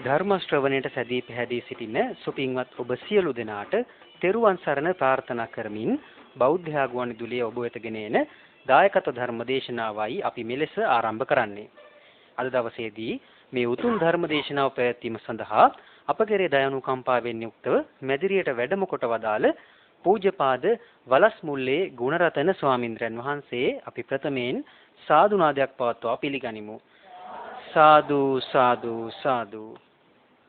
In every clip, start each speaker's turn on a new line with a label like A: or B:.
A: ධර්ම ශ්‍රවණයට සැදී පැහැදී සිටින සුපින්වත් ඔබ සියලු දෙනාට තෙරුවන් සරණ ප්‍රාර්ථනා කරමින් බෞද්ධ ආගුවන්විදුලිය ඔබ වෙතගෙන එන දායකත්ව ධර්ම දේශනාවයි අපි මෙලෙස ආරම්භ කරන්නේ. අද දවසේදී මේ උතුම් ධර්ම දේශනාව පැවැත්වීම සඳහා අප කෙරේ දයානුකම්පාවෙන් යුක්තව මැදිරියට වැඩම කොට වදාළ පූජ්‍යපාද වලස්මුල්ලේ ගුණරතන ස්වාමින්ද්‍රයන් වහන්සේ අපි ප්‍රථමයෙන් සාදු නාදයක් පවත්වා පිළිගනිමු. සාදු සාදු සාදු.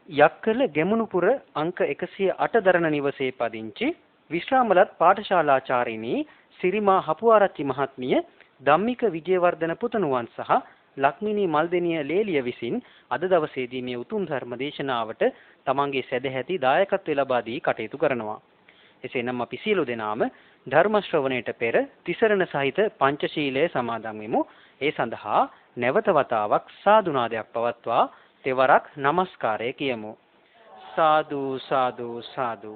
A: යක්කල ගැමුණුපුර අංක 108 දරණ නිවසේ පදිංචි විශ්‍රාමලත් පාඨශාලාචාර්යිනී සිරිමා හපුආරච්චි මහත්මිය ධම්මික විජේවර්ධන පුතණුවන් සහ ලක්මිනී මල්දෙනිය ලේලිය විසින් අද දවසේදී මේ උතුම් ධර්ම දේශනාවට තමන්ගේ සදැහැති දායකත්වය ලබා දී කටයුතු කරනවා. එසේනම් අපි සියලු දෙනාම ධර්ම ශ්‍රවණයට පෙර තිසරණ සහිත පංචශීලය සමාදන් වෙමු. ඒ සඳහා නැවත වතාවක් සාදු නාදයක් පවත්වා තෙවරක් নমස්කාරය කියමු. සාදු සාදු සාදු.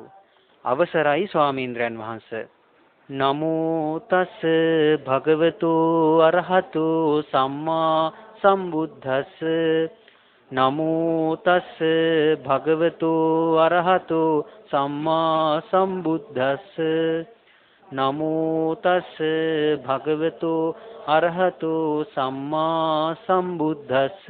A: අවසරයි ස්වාමීන්ද්‍රයන් වහන්සේ. නමෝ තස් භගවතු අරහතු සම්මා සම්බුද්දස්ස. නමෝ තස් භගවතු අරහතු සම්මා සම්බුද්දස්ස. නමෝ තස් භගවතු අරහතු සම්මා සම්බුද්දස්ස.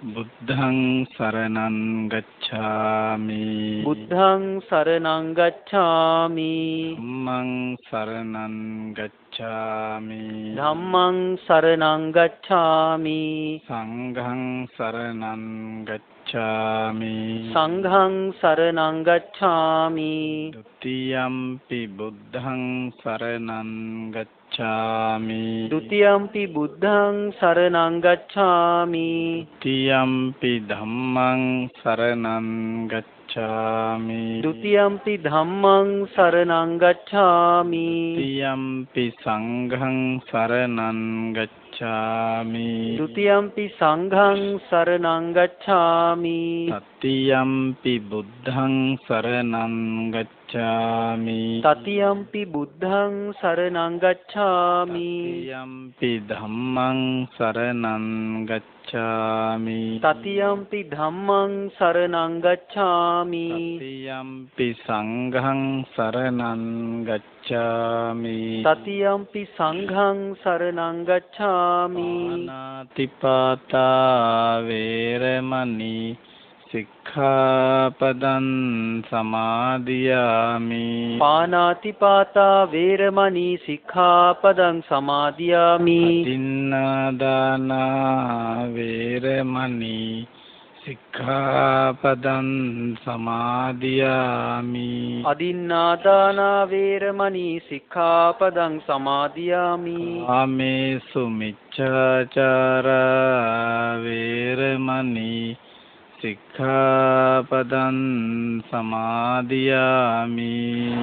B: බුද්ධං සරණං ගච්ඡාමි.
A: බුද්ධං සරණං ගච්ඡාමි.
B: ධම්මං සරණං ගච්ඡාමි.
A: ධම්මං සරණං ගච්ඡාමි.
B: සංඝං සරණං ගච්ඡාමි.
A: සංඝං සරණං ගච්ඡාමි.
B: ဒ ුතියම්පි බුද්ධං සරණං ගච්ඡාමි.
A: ဒ ුතියම්පි බුද්ධං සරණං ගච්ඡාමි.
B: ဒ ුතියම්පි ධම්මං සරණං ගච්ඡාමි.
A: ဒ ුතියම්පි ධම්මං සරණං ගච්ඡාමි.
B: ဒ ුතියම්පි සංඝං සරණං ගච්ඡාමි.
A: ဒ ුතියම්පි සංඝං සරණං ගච්ඡාමි.
B: තතියම්පි බුද්ධං සරණං ගච්ඡාමි.
A: තතියම්පි බුද්ධං සරණං ගච්ඡාමි.
B: තතියම්පි ධම්මං සරණං ගච්ඡාමි.
A: තතියම්පි ධම්මං සරණං ගච්ඡාමි.
B: තතියම්පි සංඝං සරණං ගච්ඡාමි.
A: තතියම්පි සංඝං සරණං ගච්ඡාමි.
B: පාණාතිපාතා වේරමණී සික්ඛාපදං සමාදියාමි.
A: පාණාතිපාතා වේරමණී සික්ඛාපදං සමාදියාමි.
B: අදින්නාදානා වේරමණී සික්ඛාපදං සමාදියාමි.
A: අදින්නාදානා වේරමණී සික්ඛාපදං සමාදියාමි.
B: ආමේසු මිච්ඡාචාරා වේරමණී සික්ඛාපදං සමාදියාමි.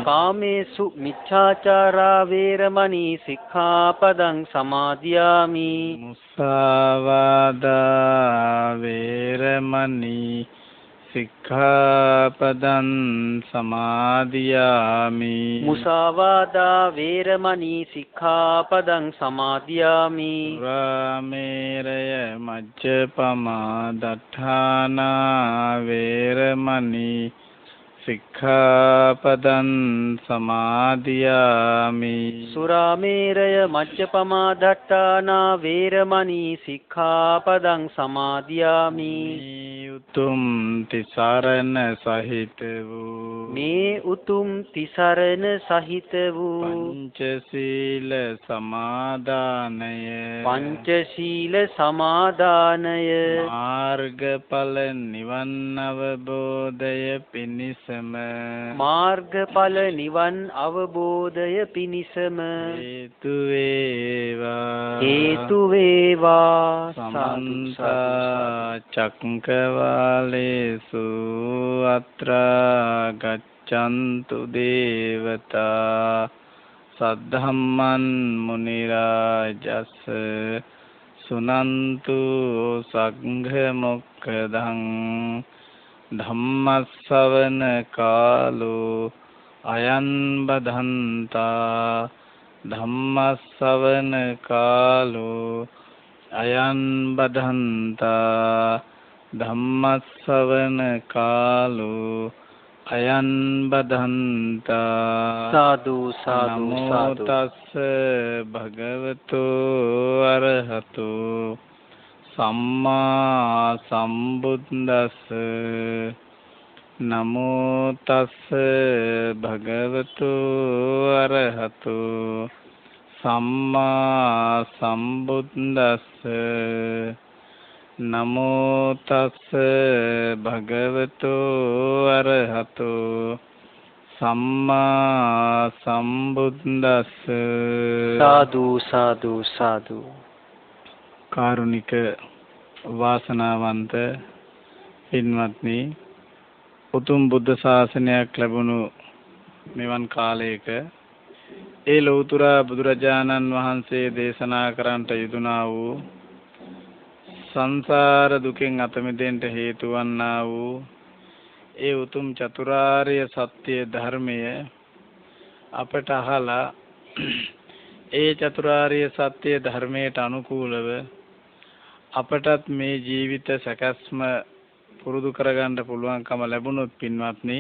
A: කාමේසු මිච්ඡාචාරා වේරමණී සික්ඛාපදං සමාදියාමි.
B: මුසාවාදා වේරමණී සික්ඛාපදං සමාදියාමි.
A: මුසාවාදා වේරමණී සික්ඛාපදං සමාදියාමි.
B: රාමේරය මජ්ජපමා දඨානා වේරමණී සික්ඛාපදං සමාදියාමි.
A: සුරාමේරය මජ්ජපමා දට්ඨානා වේරමණී සික්ඛාපදං සමාදියාමි.
B: උතුම් තිසරණ සහිත වූ
A: මේ උතුම් තිසරණ සහිත වූ
B: පංචශීල සමාදානය
A: පංචශීල සමාදානය
B: මාර්ගඵල නිවන් අවබෝධය පිණිසම
A: මාර්ගඵල නිවන් අවබෝධය පිණිසම
B: හේතු වේවා.
A: හේතු වේවා.
B: සමන්ත චක්කවාලේසු අත්‍රා ගච්ඡන්තු දේවතා සද්ධම්මං මුනි රාජස් සුනන්තු සංඝ මොක්ඛදං ධම්මස්සවන කාලෝ අයං බදන්තා. ධම්මස්සවන කාලෝ අයං බදන්තා. ධම්මස්සවන කාලෝ අයං බදන්තා
A: සාදු සාදු සාදු.
B: නමෝ තස්ස භගවතු අරහතු සම්මා සම්බුද්දස්ස නමෝ තස්ස භගවතු අරහතු සම්මා සම්බුද්දස්ස නමෝ තස්ස භගවතු අරහතු සම්මා සම්බුද්දස්ස.
A: සාදු සාදු සාදු.
B: කාරුණික වාසනාවන්ත පින්වත්නි, උතුම් බුද්ධ ශාසනයක් ලැබුණු මෙවන් කාලයක ඒ ලෞතර බුදුරජාණන් වහන්සේ දේශනා කරන්නට යෙදුනා වූ සංසාර දුකෙන් අත මිදෙන්න හේතු වන්නා වූ ඒ උතුම් චතුරාර්ය සත්‍ය ධර්මය අපට අහලා ඒ චතුරාර්ය සත්‍ය ධර්මයට අනුකූලව අපටත් මේ ජීවිත සැකස්ම පුරුදු කරගන්න පුළුවන්කම ලැබුණොත් පින්වත්නි,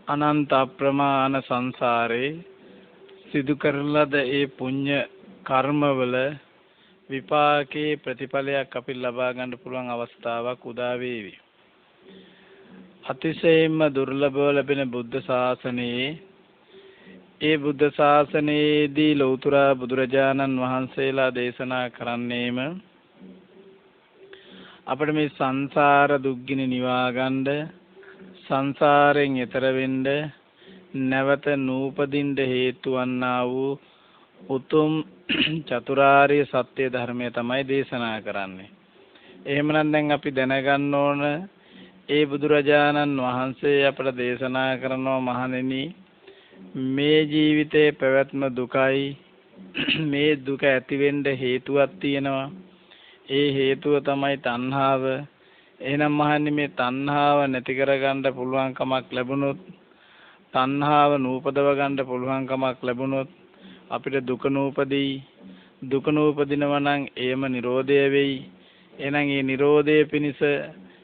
B: අනන්ත අප්‍රමාණ සංසාරේ සිදු කරන ලද ඒ පුණ්‍ය කර්මවල විපාකේ ප්‍රතිඵලයක් අපි ලබා ගන්න පුළුවන් අවස්ථාවක් උදා වේවි. අතිශයින්ම දුර්ලභව ලැබෙන බුද්ධ ශාසනයේ ඒ බුද්ධ ශාසනයේදී ලෞතර බුදුරජාණන් වහන්සේලා දේශනා කරන්නේම අපිට මේ සංසාර දුක්ගිනි නිවා ගන්න, සංසාරයෙන් එතර වෙන්න, නැවත නූපදින්න හේතු වන්නා වූ උතුම් චතුරාර්ය සත්‍ය ධර්මය තමයි දේශනා කරන්නේ. එහෙමනම් දැන් අපි දැනගන්න ඕන, ඒ බුදුරජාණන් වහන්සේ අපට දේශනා කරනවා මහණෙනි, මේ ජීවිතේ පැවැත්ම දුකයි. මේ දුක ඇති වෙන්න හේතුවක් තියෙනවා. ඒ හේතුව තමයි තණ්හාව. එහෙනම් මහන්නේ මේ තණ්හාව නැති කරගන්න පුළුවන් කමක් ලැබුණොත්, තණ්හාව නූපදව ගන්න පුළුවන් කමක් ලැබුණොත් අපිට දුක නූපදී. දුක නූපදිනවා නම් එයම නිරෝධය වෙයි. එහෙනම් මේ නිරෝධය පිණිස,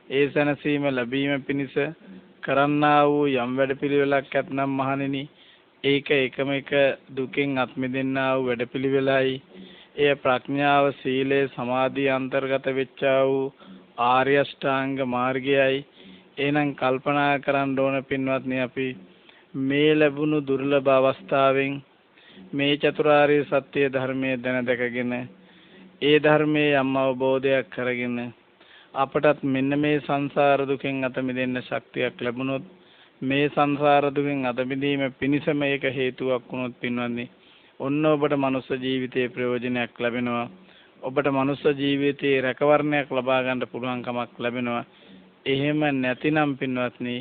B: ඒ සැනසීම ලැබීම පිණිස කරන්නා වූ යම් වැඩපිළිවෙලක් ඇතනම් මහණෙනි, ඒක එකම එක දුකෙන් අත් මිදෙන්නා වූ වැඩපිළිවෙලයි. එය ප්‍රඥාව, සීලය, සමාධිය අන්තර්ගත වෙච්චා වූ ආර්ය අෂ්ටාංග මාර්ගයයි. එහෙනම් කල්පනා කරන්න ඕන පින්වත්නි, අපි මේ ලැබුණු දුර්ලභ අවස්ථාවෙන් මේ චතුරාර්ය සත්‍ය ධර්මයේ දැන දැකගෙන, ඒ ධර්මයේ යම් අවබෝධයක් කරගෙන අපටත් මෙන්න මේ සංසාර දුකෙන් අත මිදෙන්න ශක්තියක් ලැබුණොත්, මේ සංසාර දුකෙන් අත මිදීම පිණිසම ඒක හේතුවක් වුණොත් පින්වත්නි, ඔන්න ඔබට මනුස්ස ජීවිතයේ ප්‍රයෝජනයක් ලැබෙනවා. ඔබට මනුස්ස ජීවිතයේ රැකවරණයක් ලබා ගන්න පුළුවන්කමක් ලැබෙනවා. එහෙම නැතිනම් පින්වත්නි,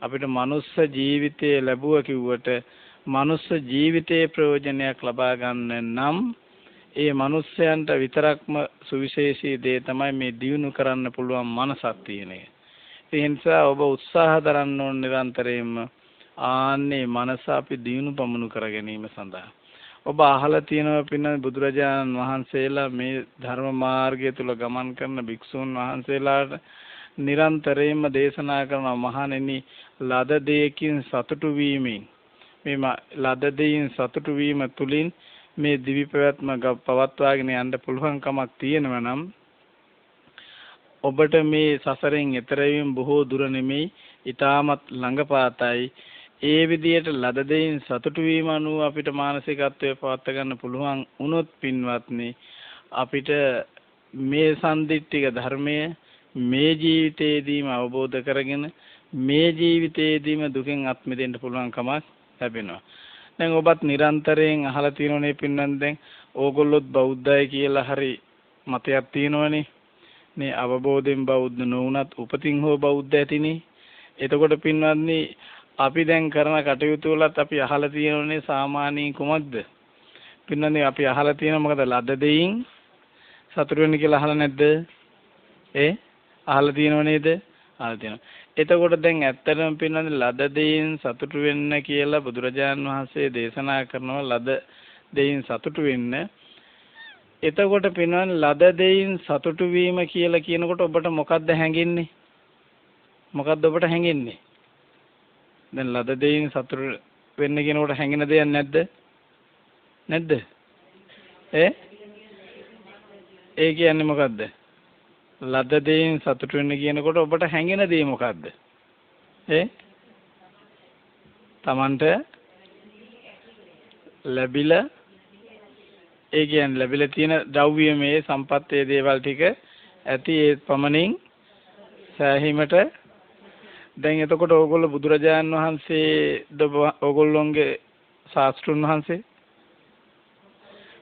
B: අපිට මනුස්ස ජීවිතය ලැබුවා කිව්වට මනුස්ස ජීවිතයේ ප්‍රයෝජනයක් ලබා ගන්න නම් ඒ මනුස්සයන්ට විතරක්ම සුවිශේෂී දේ තමයි මේ දියුණු කරන්න පුළුවන් මනසක් තියෙන එක. ඒ නිසා ඔබ උත්සාහ දරන්න ඕන නිරන්තරයෙන්ම ආන්නේ මනස අපි දියුණු පමුණු කර ගැනීම සඳහා. ඔබ අහලා තියෙනවා පින්න බුදුරජාණන් වහන්සේලා මේ ධර්ම මාර්ගය තුල ගමන් කරන භික්ෂුන් වහන්සේලාට නිරන්තරයෙන්ම දේශනා කරන මහණෙනි, ලද දෙයකින් සතුටු වීමෙන්, මේ ලද දෙයින් සතුටු වීම තුලින් මේ දිවි පැවැත්ම පවත්වාගෙන යන්න පුළුවන් කමක් තියෙනවා නම් ඔබට මේ සසරෙන් එතර වීම බොහෝ දුර නෙමෙයි, ඊටමත් ළඟපාතයි. ඒ විදියට ලද දෙයින් සතුටු වීම අනුව අපිට මානසිකත්වය පවත් ගන්න පුළුවන් වුණොත් පින්වත්නි, අපිට මේ සම්දිට්ඨික ධර්මය මේ ජීවිතේදීම අවබෝධ කරගෙන මේ ජීවිතේදීම දුකෙන් අත් මිදෙන්න පුළුවන් කමක් ලැබෙනවා. දැන් ඔබත් නිරන්තරයෙන් අහලා තියෙනවනේ පින්නන්, දැන් ඕගොල්ලොත් බෞද්ධයි කියලා හරි මතයක් තියෙනවනේ. මේ අවබෝධයෙන් බෞද්ධ නොවුනත් උපතින් හෝ බෞද්ධ ඇතිනේ. එතකොට පින්වත්නි, අපි දැන් කරන කටයුතු වලත් අපි අහලා තියෙනවනේ සාමාන්‍යයෙන් කුමක්ද? පින්නන්නේ අපි අහලා තියෙන මොකද? ලද දෙයින් සතුටු වෙන්න කියලා අහලා නැද්ද? අහලා තියෙනව නේද? අහලා තියෙනවා. එතකොට දැන් ඇත්තටම පින්නන්නේ ලද දෙයින් සතුටු වෙන්න කියලා බුදුරජාණන් වහන්සේ දේශනා කරනවා. ලද දෙයින් සතුටු වෙන්න එතකොට පින්වත්නි ලද දෙයින් සතුටු වීම කියලා කියනකොට ඔබට මොකක්ද හැඟෙන්නේ? මොකක්ද ඔබට හැඟෙන්නේ? දැන් ලද දෙයින් සතුටු වෙන්න කියනකොට හැඟෙන දෙයක් නැද්ද? නැද්ද? ඒ කියන්නේ මොකද්ද? ලද දෙයින් සතුටු වෙන්න කියනකොට ඔබට හැඟෙන දේ මොකද්ද? තමන්ට ලැබිලා ඒ කියන්නේ ලැබිලා තියෙන ද්‍රව්‍යමය සම්පත්තේ දේවල් ටික ඇති ඒ පමණින් සෑහීමට දැන් එතකොට ඕගොල්ලෝ බුදුරජාණන් වහන්සේද ඕගොල්ලෝගේ ශාස්ත්‍රුන් වහන්සේ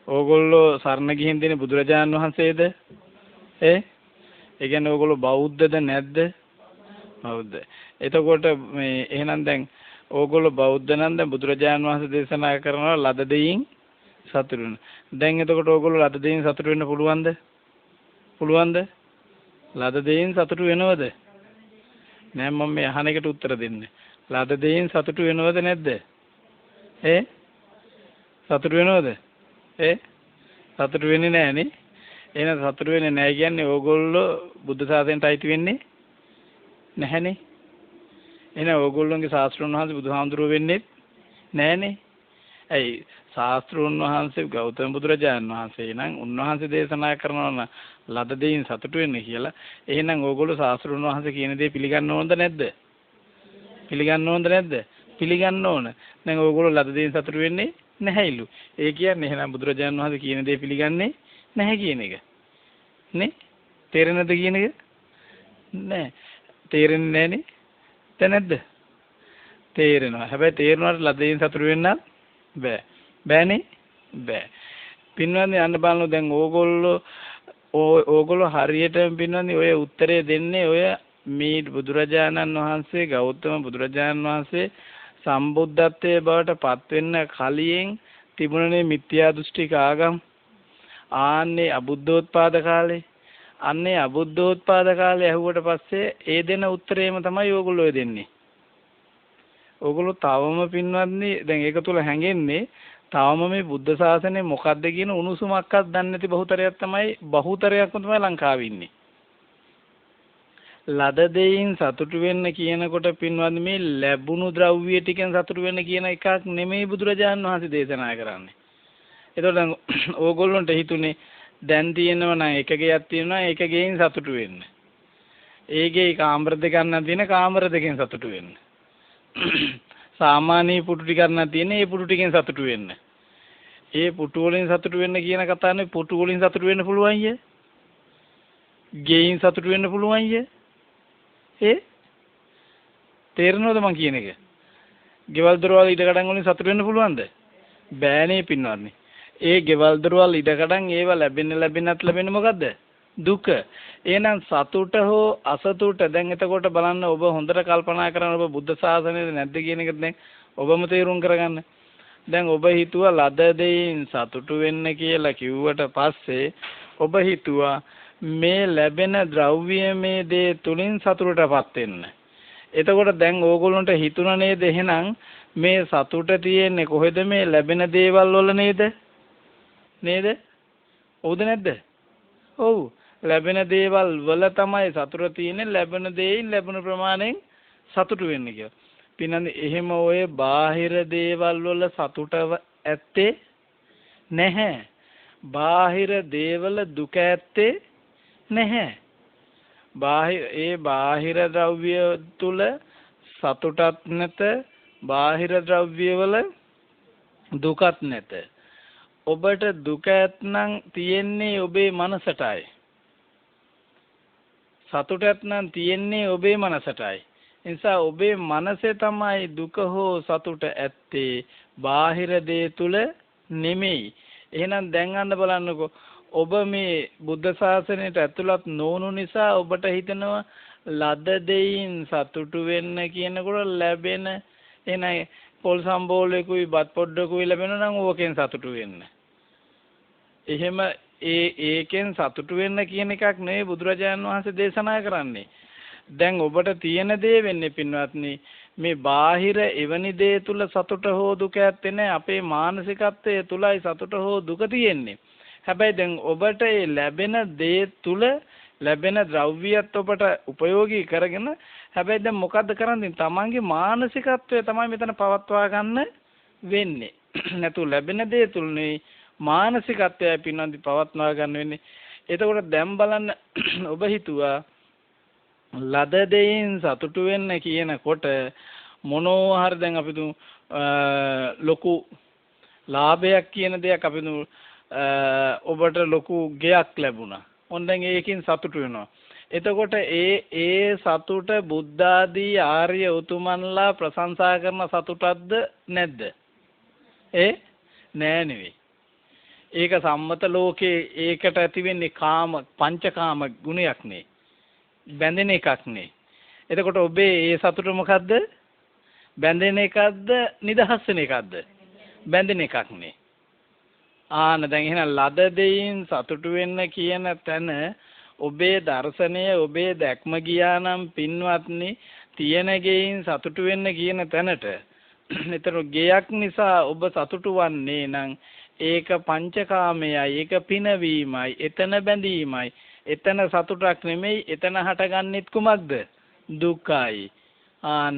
B: ඕගොල්ලෝ සරණ ගිහින් දෙන බුදුරජාණන් වහන්සේද ඒ කියන්නේ ඕගොල්ලෝ බෞද්ධද නැද්ද? බෞද්ධ. එතකොට මේ එහෙනම් දැන් ඕගොල්ලෝ බෞද්ධ නම් දැන් බුදුරජාණන් වහන්සේ දේශනා කරනවා ලද දෙයින් සතුටු වෙන්න. දැන් එතකොට ඕගොල්ලෝ ලද දෙයින් සතුටු වෙන්න පුළුවන්ද? පුළුවන්ද? ලද දෙයින් සතුටු වෙනවද? නෑ මම මේ අහන එකට උත්තර දෙන්න. ලද දෙයින් සතුටු වෙනවද නැද්ද? සතුටු වෙනවද? සතුටු වෙන්නේ නෑනේ. එහෙනම් සතුටු වෙන්නේ නෑ කියන්නේ ඕගොල්ලෝ බුද්ධ ශාසනයට අයිති වෙන්නේ නැහැනේ. එහෙනම් ඕගොල්ලෝගේ ශාස්ත්‍රඥ වහන්සේ බුදුහාමුදුරුවෝ වෙන්නේ නෑනේ. ඇයි ශාස්ත්‍රඥ වහන්සේ ගෞතම බුදුරජාණන් වහන්සේ නම් උන්වහන්සේ දේශනා කරනවා ලද දෙයින් සතුටු වෙන්න කියලා. එහෙනම් ඕගොල්ලෝ ශාස්ත්‍රඥ වහන්සේ කියන දේ පිළිගන්න ඕනද නැද්ද? පිළිගන්න ඕනද නැද්ද? පිළිගන්න ඕන. දැන් ඕගොල්ලෝ ලද දෙයින් සතුටු වෙන්නේ නැහැලු. ඒ කියන්නේ එහෙනම් බුදුරජාණන් වහන්සේ කියන දේ පිළිගන්නේ නැහැ කියන එක. නේ? තේරෙනවද කියන එක? නෑ. තේරෙන්නේ නැහනේ. දැන් නැද්ද? තේරෙනවා. හැබැයි තේරුණාට ලද දෙයින් සතුටු වෙන්න බෑ. බෑනේ? බෑ. පින්වත්නි අන්න බලන්න දැන් ඕගොල්ලෝ හරියටම පින්වත්නි ඔය උත්තරේ දෙන්නේ ඔය මේ බුදුරජාණන් වහන්සේ ගෞතම බුදුරජාණන් වහන්සේ සම්බුද්ධත්වයේ බවට පත් වෙන්න කලින් තිබුණනේ මිත්‍යා දෘෂ්ටික ආගම්. ආන්නේ අබුද්ධෝත්පාද කාලේ. අන්නේ අබුද්ධෝත්පාද කාලේ ඇහුවට පස්සේ ඒ දෙන උත්තරේම තමයි ඕගොල්ලෝ දෙන්නේ. ඕගොල්ලෝ තවම පින්වත්නි දැන් ඒක තුල හැංගෙන්නේ තවම මේ බුද්ධ ශාසනය මොකක්ද කියන උණුසුමක්වත් දන්නේ නැති බහුතරයක් තමයි ලංකාවේ ඉන්නේ. ලද දෙයින් සතුටු වෙන්න කියනකොට පින්වත්නි මේ ලැබුණු ද්‍රව්‍ය ටිකෙන් සතුටු වෙන්න කියන එකක් නෙමෙයි බුදුරජාණන් වහන්සේ දේශනා කරන්නේ. ඒතකොට ඕගොල්ලන්ට හිතුනේ දැන් තියෙනවා නම් එක ගෙයක් තියෙනවා එක ගෙයින් සතුටු වෙන්න. ඒ ගේ කාමර දෙකක් නම් තියෙන කාමර දෙකෙන් සතුටු වෙන්න. සාමාන්‍ය පුටු ටිකක් නම් තියෙන ඒ පුටු ටිකෙන් සතුටු වෙන්න. ඒ පුටු වලින් සතුටු වෙන්න කියන කතාවේ පුටු වලින් සතුටු වෙන්න පුළුවන් ය. ගෙයින් සතුටු වෙන්න පුළුවන් ය. තේරෙනවද මං කියන එක? ගෙවල් දොරවල් ඉඩකඩම් වලින් සතුටු වෙන්න පුළුවන්ද? බෑනේ පින්වත්නි. ඒ ගෙවල් දොරවල් ඉඩකඩම් ඒවා ලැබෙන්නේ මොකද්ද? දුක. එහෙනම් සතුට හෝ අසතුට දැන් එතකොට බලන්න ඔබ හොඳට කල්පනා කරන ඔබ බුද්ධ ශාසනයේ නැද්ද කියන එක දැන් ඔබම තේරුම් කරගන්න. දැන් ඔබ හිතුවා ලද දෙයින් සතුටු වෙන්න කියලා කිව්වට පස්සේ ඔබ හිතුවා මේ ලැබෙන ද්‍රව්‍යමය දේ තුලින් සතුටටපත් වෙන්න. එතකොට දැන් ඕගොල්ලන්ට හිතුණා නේද එහෙනම් මේ සතුට තියෙන්නේ කොහෙද මේ ලැබෙන දේවල් වල නේද? නේද? ඔව්ද නැද්ද? ඔව්. ලැබෙන දේවල් වල තමයි සතුට තියෙන්නේ. ලැබෙන දේයින් ලැබෙන ප්‍රමාණයෙන් සතුටු වෙන්න කියලා. පින්නන්නේ එහෙම ඔය බාහිර දේවල් වල සතුට ඇත්තේ නැහැ. බාහිර දේවල දුක ඇත්තේ නැහැ. බාහිර ද්‍රව්‍ය තුල සතුටක් නැත. බාහිර ද්‍රව්‍ය වල දුකක් නැත. ඔබට දුක ඇත්නම් තියෙන්නේ ඔබේ මනසටයි. සතුටක් නම් තියෙන්නේ ඔබේ මනසටයි. ඒ නිසා ඔබේ මනසේ තමයි දුක හෝ සතුට ඇත්තේ. බාහිර දේ තුල නෙමෙයි. එහෙනම් දැන් අන්න බලන්නකෝ ඔබ මේ බුද්ධ ශාසනයට ඇතුළත් නොවුණු නිසා ඔබට හිතෙනවා ලද දෙයින් සතුටු වෙන්න කියනකොට ලැබෙන එන පොල් සම්බෝලෙකුයි බත් පොඩ්ඩකුයි ලැබෙනවා නම් ඕකෙන් සතුටු වෙන්න. එහෙම ඒකෙන් සතුටු වෙන්න කියන එකක් නෙවෙයි බුදුරජාණන් වහන්සේ දේශනා කරන්නේ. දැන් ඔබට තියෙන දේ වෙන්නේ පින්වත්නි මේ බාහිර එවැනි දේ තුල සතුට හෝ දුක ඇත්තේ නැහැ. අපේ මානසිකත්වයේ තුලයි සතුට හෝ දුක තියෙන්නේ. හැබැයි දැන් ඔබට ඒ ලැබෙන දේ තුල ලැබෙන ද්‍රව්‍යයත් ඔබට ප්‍රයෝගී කරගෙන හැබැයි දැන් මොකද්ද කරන්නේ? තමන්ගේ මානසිකත්වය තමයි මෙතන පවත්වා ගන්න වෙන්නේ. නැතු ලැබෙන දේ තුලනේ මානසිකත්වය පින්නන්දි පවත්වා ගන්න වෙන්නේ. එතකොට දැන් බලන්න ඔබ හිතුවා ලද දෙයින් සතුටු වෙන්න කියනකොට මොනවා හරි දැන් අපි ලොකු ලාභයක් කියන දෙයක් අපි ඔබට ලොකු ගෙයක් ලැබුණා. ඔන්න දැන් ඒකෙන් සතුටු වෙනවා. එතකොට ඒ සතුට බුද්ධ ආදී ආර්ය උතුමන්ලා ප්‍රශංසා කරන සතුටක්ද නැද්ද? නෑ නෙවෙයි. ඒක සම්මත ලෝකේ ඒකට ඇති වෙන්නේ කාම පංචකාම ගුණයක් නේ. බැඳෙන එකක් නේ. එතකොට ඔබේ ඒ සතුට මොකද්ද? බැඳෙන එකක්ද නිදහස් වෙන එකක්ද? බැඳෙන එකක් නේ. දැන් එහෙනම් ලද දෙයින් සතුටු වෙන්න කියන තැන ඔබේ දර්ශනය ඔබේ දැක්ම ගියා නම් පින්වත්නි තියෙන ගෙයින් සතුටු වෙන්න කියන තැනට එතන ගෙයක් නිසා ඔබ සතුටු වන්නේ නම් ඒක පංචකාමයයි ඒක පිනවීමයි එතන බැඳීමයි එතන සතුටක් නෙමෙයි එතන හටගන්නෙත් කුමක්ද දුකයි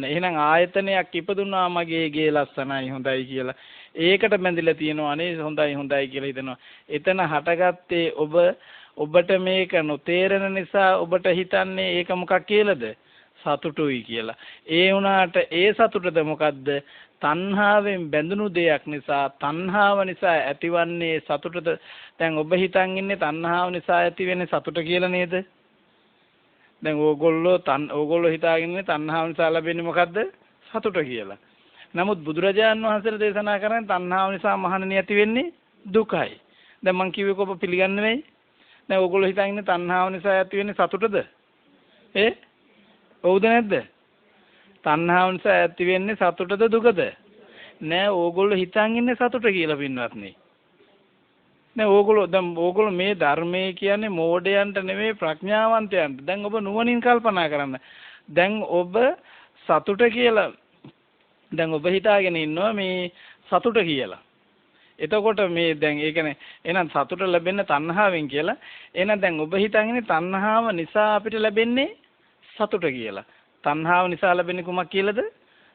B: එහෙනම් ආයතනයක් ඉපදුනා මගේ ගේ ලස්සනයි හොඳයි කියලා ඒකට බැඳිලා තියෙනවා නේ හොඳයි කියලා හිතනවා එතන හටගත්තේ ඔබට මේක නොතේරෙන නිසා ඔබට හිතන්නේ ඒක මොකක් කියලාද සතුටුයි කියලා ඒ වුණාට ඒ සතුටද මොකද්ද තණ්හාවෙන් බැඳුණු දෙයක් නිසා තණ්හාව නිසා ඇතිවන්නේ සතුටද දැන් ඔබ හිතන් ඉන්නේ තණ්හාව නිසා ඇති වෙන්නේ සතුට කියලා නේද දැන් ඕගොල්ලෝ හිතාගෙන ඉන්නේ තණ්හාව නිසා ලැබෙන්නේ මොකද්ද සතුට කියලා නමුත් බුදුරජාණන් වහන්සේලා දේශනා කරන්නේ තණ්හාව නිසා මහණෙනි ඇති වෙන්නේ දුකයි දැන් මං කිව්වේ ඔබ පිළිගන්නේ නෙවෙයි දැන් ඕගොල්ලෝ හිතන් ඉන්නේ තණ්හාව නිසා ඇති වෙන්නේ සතුටද ඔව්ද නැද්ද තණ්හාව නිසා ඇති වෙන්නේ සතුටද දුකද නෑ ඕගොල්ලෝ හිතන් ඉන්නේ සතුට කියලා පින්වත්නි නෑ ඕගොල්ලෝ මේ ධර්මයේ කියන්නේ මෝඩයන්ට නෙමෙයි ප්‍රඥාවන්තයන්ට දැන් ඔබ නුවණින් කල්පනා කරන්න දැන් ඔබ සතුට කියලා දැන් ඔබ හිතාගෙන ඉන්නවා මේ සතුට කියලා එතකොට මේ දැන් ඒ කියන්නේ එහෙනම් සතුට ලැබෙන්නේ තණ්හාවෙන් කියලා එහෙනම් දැන් ඔබ හිතන්නේ තණ්හාව නිසා අපිට ලැබෙන්නේ සතුට කියලා තණ්හාව නිසා ලැබෙන්නේ කුමක් කියලාද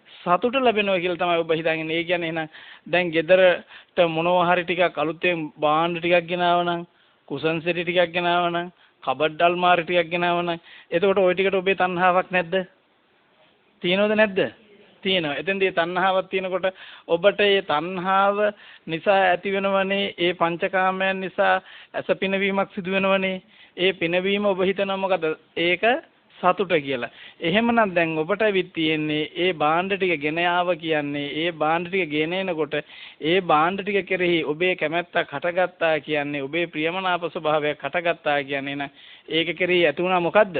B: සතුට ලැබෙනවා කියලා තමයි ඔබ හිතන්නේ. ඒ කියන්නේ එහෙනම් දැන් ගෙදරට මොනවා හරි ටිකක් අලුතෙන් භාණ්ඩ ටිකක් ගෙනාවනම් කුසන් සෙටි ටිකක් ගෙනාවනම් කබඩ් අල්මාරි ටිකක් ගෙනාවනම් එතකොට ওই ටිකට ඔබේ තණ්හාවක් නැද්ද? තියෙනවද නැද්ද? තියෙනවා. එතෙන්දී තණ්හාවක් තියෙනකොට ඔබට ඒ තණ්හාව නිසා ඇති වෙනවනේ ඒ පංචකාමයන් නිසා ඇස පිනවීමක් සිදු වෙනවනේ. ඒ පිනවීම ඔබ හිතනවා මොකද? ඒක සතුට කියලා. එහෙමනම් දැන් ඔබට විත් තියෙන්නේ ඒ භාණ්ඩ ටික ගෙන ආව කියන්නේ ඒ භාණ්ඩ ටික ගෙන එනකොට ඒ භාණ්ඩ ටික කෙරෙහි ඔබේ කැමැත්තක් හටගත්තා කියන්නේ ඔබේ ප්‍රියමනාප ස්වභාවයක් හටගත්තා කියන්නේ නම් ඒක කෙරෙහි ඇති වුණා මොකද්ද?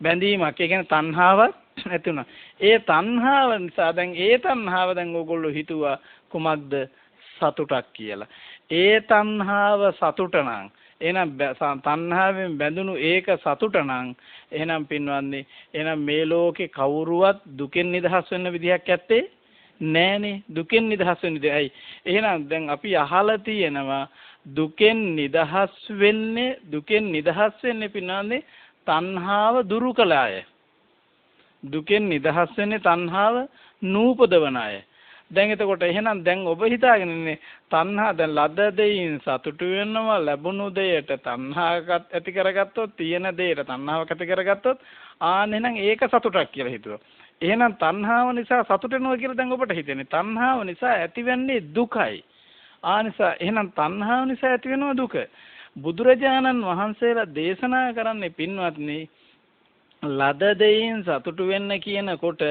B: බැඳීමක්. ඒ කියන්නේ තණ්හාවක් ඇති වුණා. ඒ තණ්හාව නිසා දැන් ඒ තණ්හාව දැන් ඕගොල්ලෝ හිතුවා කුමක්ද? සතුටක් කියලා. ඒ තණ්හාව සතුට නම් එහෙනම් තණ්හාවෙන් බැඳුණු ඒක සතුට නම් එහෙනම් පින්වත්නි එහෙනම් මේ ලෝකේ කවුරුවත් දුකෙන් නිදහස් වෙන්න විදිහක් ඇත්තේ නෑනේ දුකෙන් නිදහස් වෙන්න විදිහයි එහෙනම් දැන් අපි අහලා තියෙනවා දුකෙන් නිදහස් වෙන්නේ පින්වත්නි තණ්හාව දුරු කළ අය දුකෙන් නිදහස් වෙන්නේ තණ්හාව නූපදවන අය දැන් එතකොට එහෙනම් දැන් ඔබ හිතාගෙන ඉන්නේ තණ්හා දැන් ලද දෙයින් සතුටු වෙනවා ලැබුණු දෙයට තණ්හාවක් ඇති කරගත්තොත් තියෙන දෙයට තණ්හාවක් ඇති කරගත්තොත් එහෙනම් ඒක සතුටක් කියලා හිතුවා. එහෙනම් තණ්හාව නිසා සතුට වෙනවා කියලා දැන් ඔබට හිතෙන්නේ. තණ්හාව නිසා ඇතිවෙන්නේ දුකයි. නිසා එහෙනම් තණ්හාව නිසා ඇති වෙනවා දුක. බුදුරජාණන් වහන්සේලා දේශනා කරන්නේ පින්වත්නි ලද දෙයින් සතුටු වෙන්න කියනකොට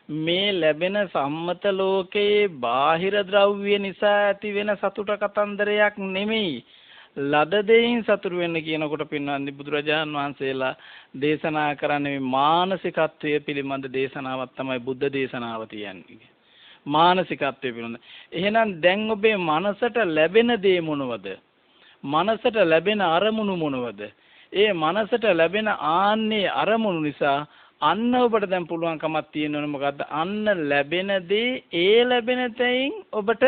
B: මේ ලැබෙන සම්මත ලෝකයේ බාහිර ද්‍රව්‍ය නිසා ඇති වෙන සතුට කතන්දරයක් නෙමෙයි ලද දෙයින් සතුටු වෙන්න කියනකොට පින්වත්නි බුදුරජාණන් වහන්සේලා දේශනා කරන්නේ මානසිකත්වය පිළිබඳ දේශනාවක් තමයි බුද්ධ දේශනාව කියන්නේ මානසිකත්වය පිළිබඳ එහෙනම් දැන් ඔබේ මනසට ලැබෙන දේ මොනවද මනසට ලැබෙන අරමුණු මොනවද ඒ මනසට ලැබෙන ආන්නේ අරමුණු නිසා අන්න ඔබට දැන් පුළුවන්කමක් තියෙනවනේ මොකද්ද අන්න ලැබෙන දේ ඒ ලැබෙන තැයින් ඔබට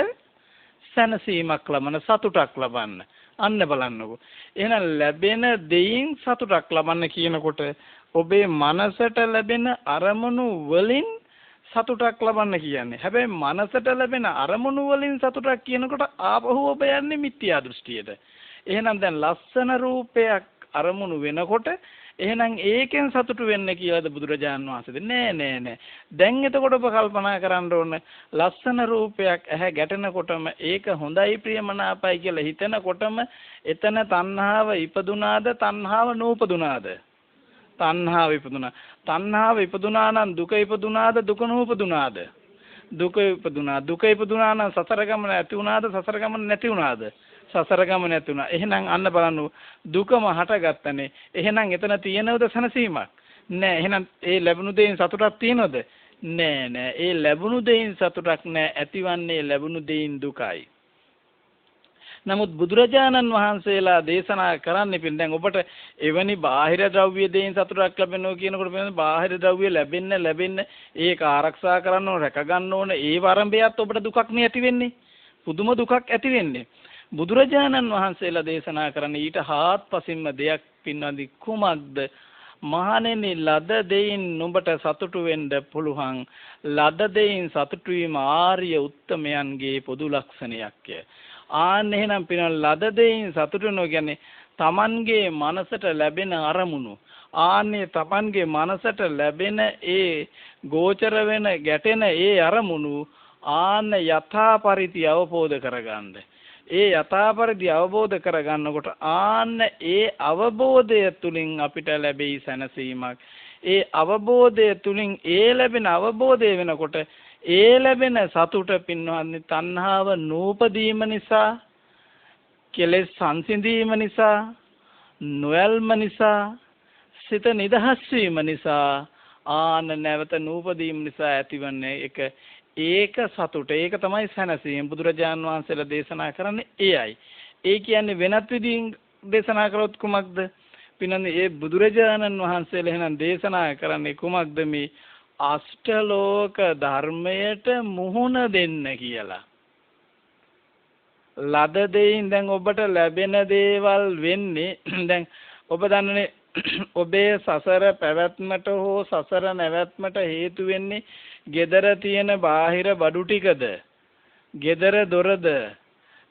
B: සැනසීමක් ලබන සතුටක් ලබන්න අන්න බලන්නකෝ. එහෙනම් ලැබෙන දෙයින් සතුටක් ලබන්න කියනකොට ඔබේ මනසට ලැබෙන අරමුණු වලින් සතුටක් ලබන්න කියන්නේ. හැබැයි මනසට ලැබෙන අරමුණු වලින් සතුටක් කියනකොට ආපහු ඔබ යන්නේ මිත්‍යා දෘෂ්ටියට. එහෙනම් දැන් ලස්සන රූපයක් අරමුණු වෙනකොට එහෙනම් ඒකෙන් සතුටු වෙන්න කියලාද බුදුරජාන් වහන්සේ නෑ. දැන් එතකොට ඔබ කල්පනා කරන්න ඕන ලස්සන රූපයක් ඇහැ ගැටෙනකොටම ඒක හොඳයි ප්‍රියමනාපයි කියලා හිතනකොටම එතන තණ්හාව ඉපදුනාද තණ්හාව නූපදුනාද? තණ්හාව ඉපදුනා. තණ්හාව ඉපදුනා නම් දුක ඉපදුනාද දුක නූපදුනාද? දුක ඉපදුනා. දුක ඉපදුනා නම් සසර ගමන ඇති වුණාද සසර ගමන නැති වුණාද? සසර ගමන නැති වුණා. එහෙනම් අන්න බලන්න දුකම හටගත්තනේ. එහෙනම් එතන තියෙනවද සනසීමක්? නෑ. එහෙනම් ඒ ලැබුණු දෙයින් සතුටක් තියෙනවද? නෑ. ඒ ලැබුණු දෙයින් සතුටක් නෑ. ඇතිවන්නේ ලැබුණු දෙයින් දුකයි. නමුත් බුදුරජාණන් වහන්සේලා දේශනා කරන්නේ පින් දැන් ඔබට එවැනි බාහිර ද්‍රව්‍ය දෙයින් සතුටක් ලැබෙනවා කියනකොට මේ බාහිර ද්‍රව්‍ය ලැබෙන්න ඒක ආරක්ෂා කරන්න ඕන රැක ගන්න ඕන ඒ වරඹයත් ඔබට දුකක් නේ ඇති වෙන්නේ. පුදුම දුකක් ඇති වෙන්නේ. බුදුරජාණන් වහන්සේලා දේශනා කරන ඊට හාත්පසින්ම දෙයක් පින්වන්දි කුමක්ද? මහණෙනි ලද දෙයින් නුඹට සතුටු වෙන්න පුළුවන්. ලද දෙයින් සතුටු වීම ආර්ය උත්තමයන්ගේ පොදු ලක්ෂණයක්ය. ආන්න එහෙනම් පින්වන්දි ලද දෙයින් සතුටු වෙනවා කියන්නේ Tamanගේ මනසට ලැබෙන අරමුණු. ආන්නේ Tamanගේ මනසට ලැබෙන ඒ ගෝචර වෙන ගැටෙන ඒ අරමුණු ආන්න යථා පරිදි අවබෝධ කරගන්න. ඒ යථාපරිදි අවබෝධ කරගන්නකොට ආන්න ඒ අවබෝධය තුලින් අපිට ලැබෙයි සැනසීමක්. ඒ අවබෝධය තුලින් ඒ ලැබෙන අවබෝධය වෙනකොට ඒ ලැබෙන සතුට පින්වත්නි තණ්හාව නූපදීම නිසා, කෙලෙස් සංසිඳීම නිසා, නොයල්ම නිසා, සිත නිදහස් වීම නිසා ආන්න නැවත නූපදීම නිසා ඇතිවන්නේ ඒක සතුට. ඒක තමයි සැනසීම. බුදුරජාන් වහන්සේලා දේශනා කරන්නේ එයයි. ඒ කියන්නේ වෙනත් විදිහින් දේශනා කරොත් කුමක්ද? පින්නන්නේ ඒ බුදුරජාණන් වහන්සේලා එහෙනම් දේශනා කරන්නේ කුමක්ද? මේ අෂ්ටලෝක ධර්මයට මුහුණ දෙන්න කියලා. ලද දෙයින් දැන් ඔබට ලැබෙන දේවල් වෙන්නේ දැන් ඔබ දන්නනේ ඔබේ සසර පැවැත්මට හෝ සසර නැවැත්මට හේතු වෙන්නේ gedara තියෙන බාහිර බඩු ටිකද? gedara දොරද?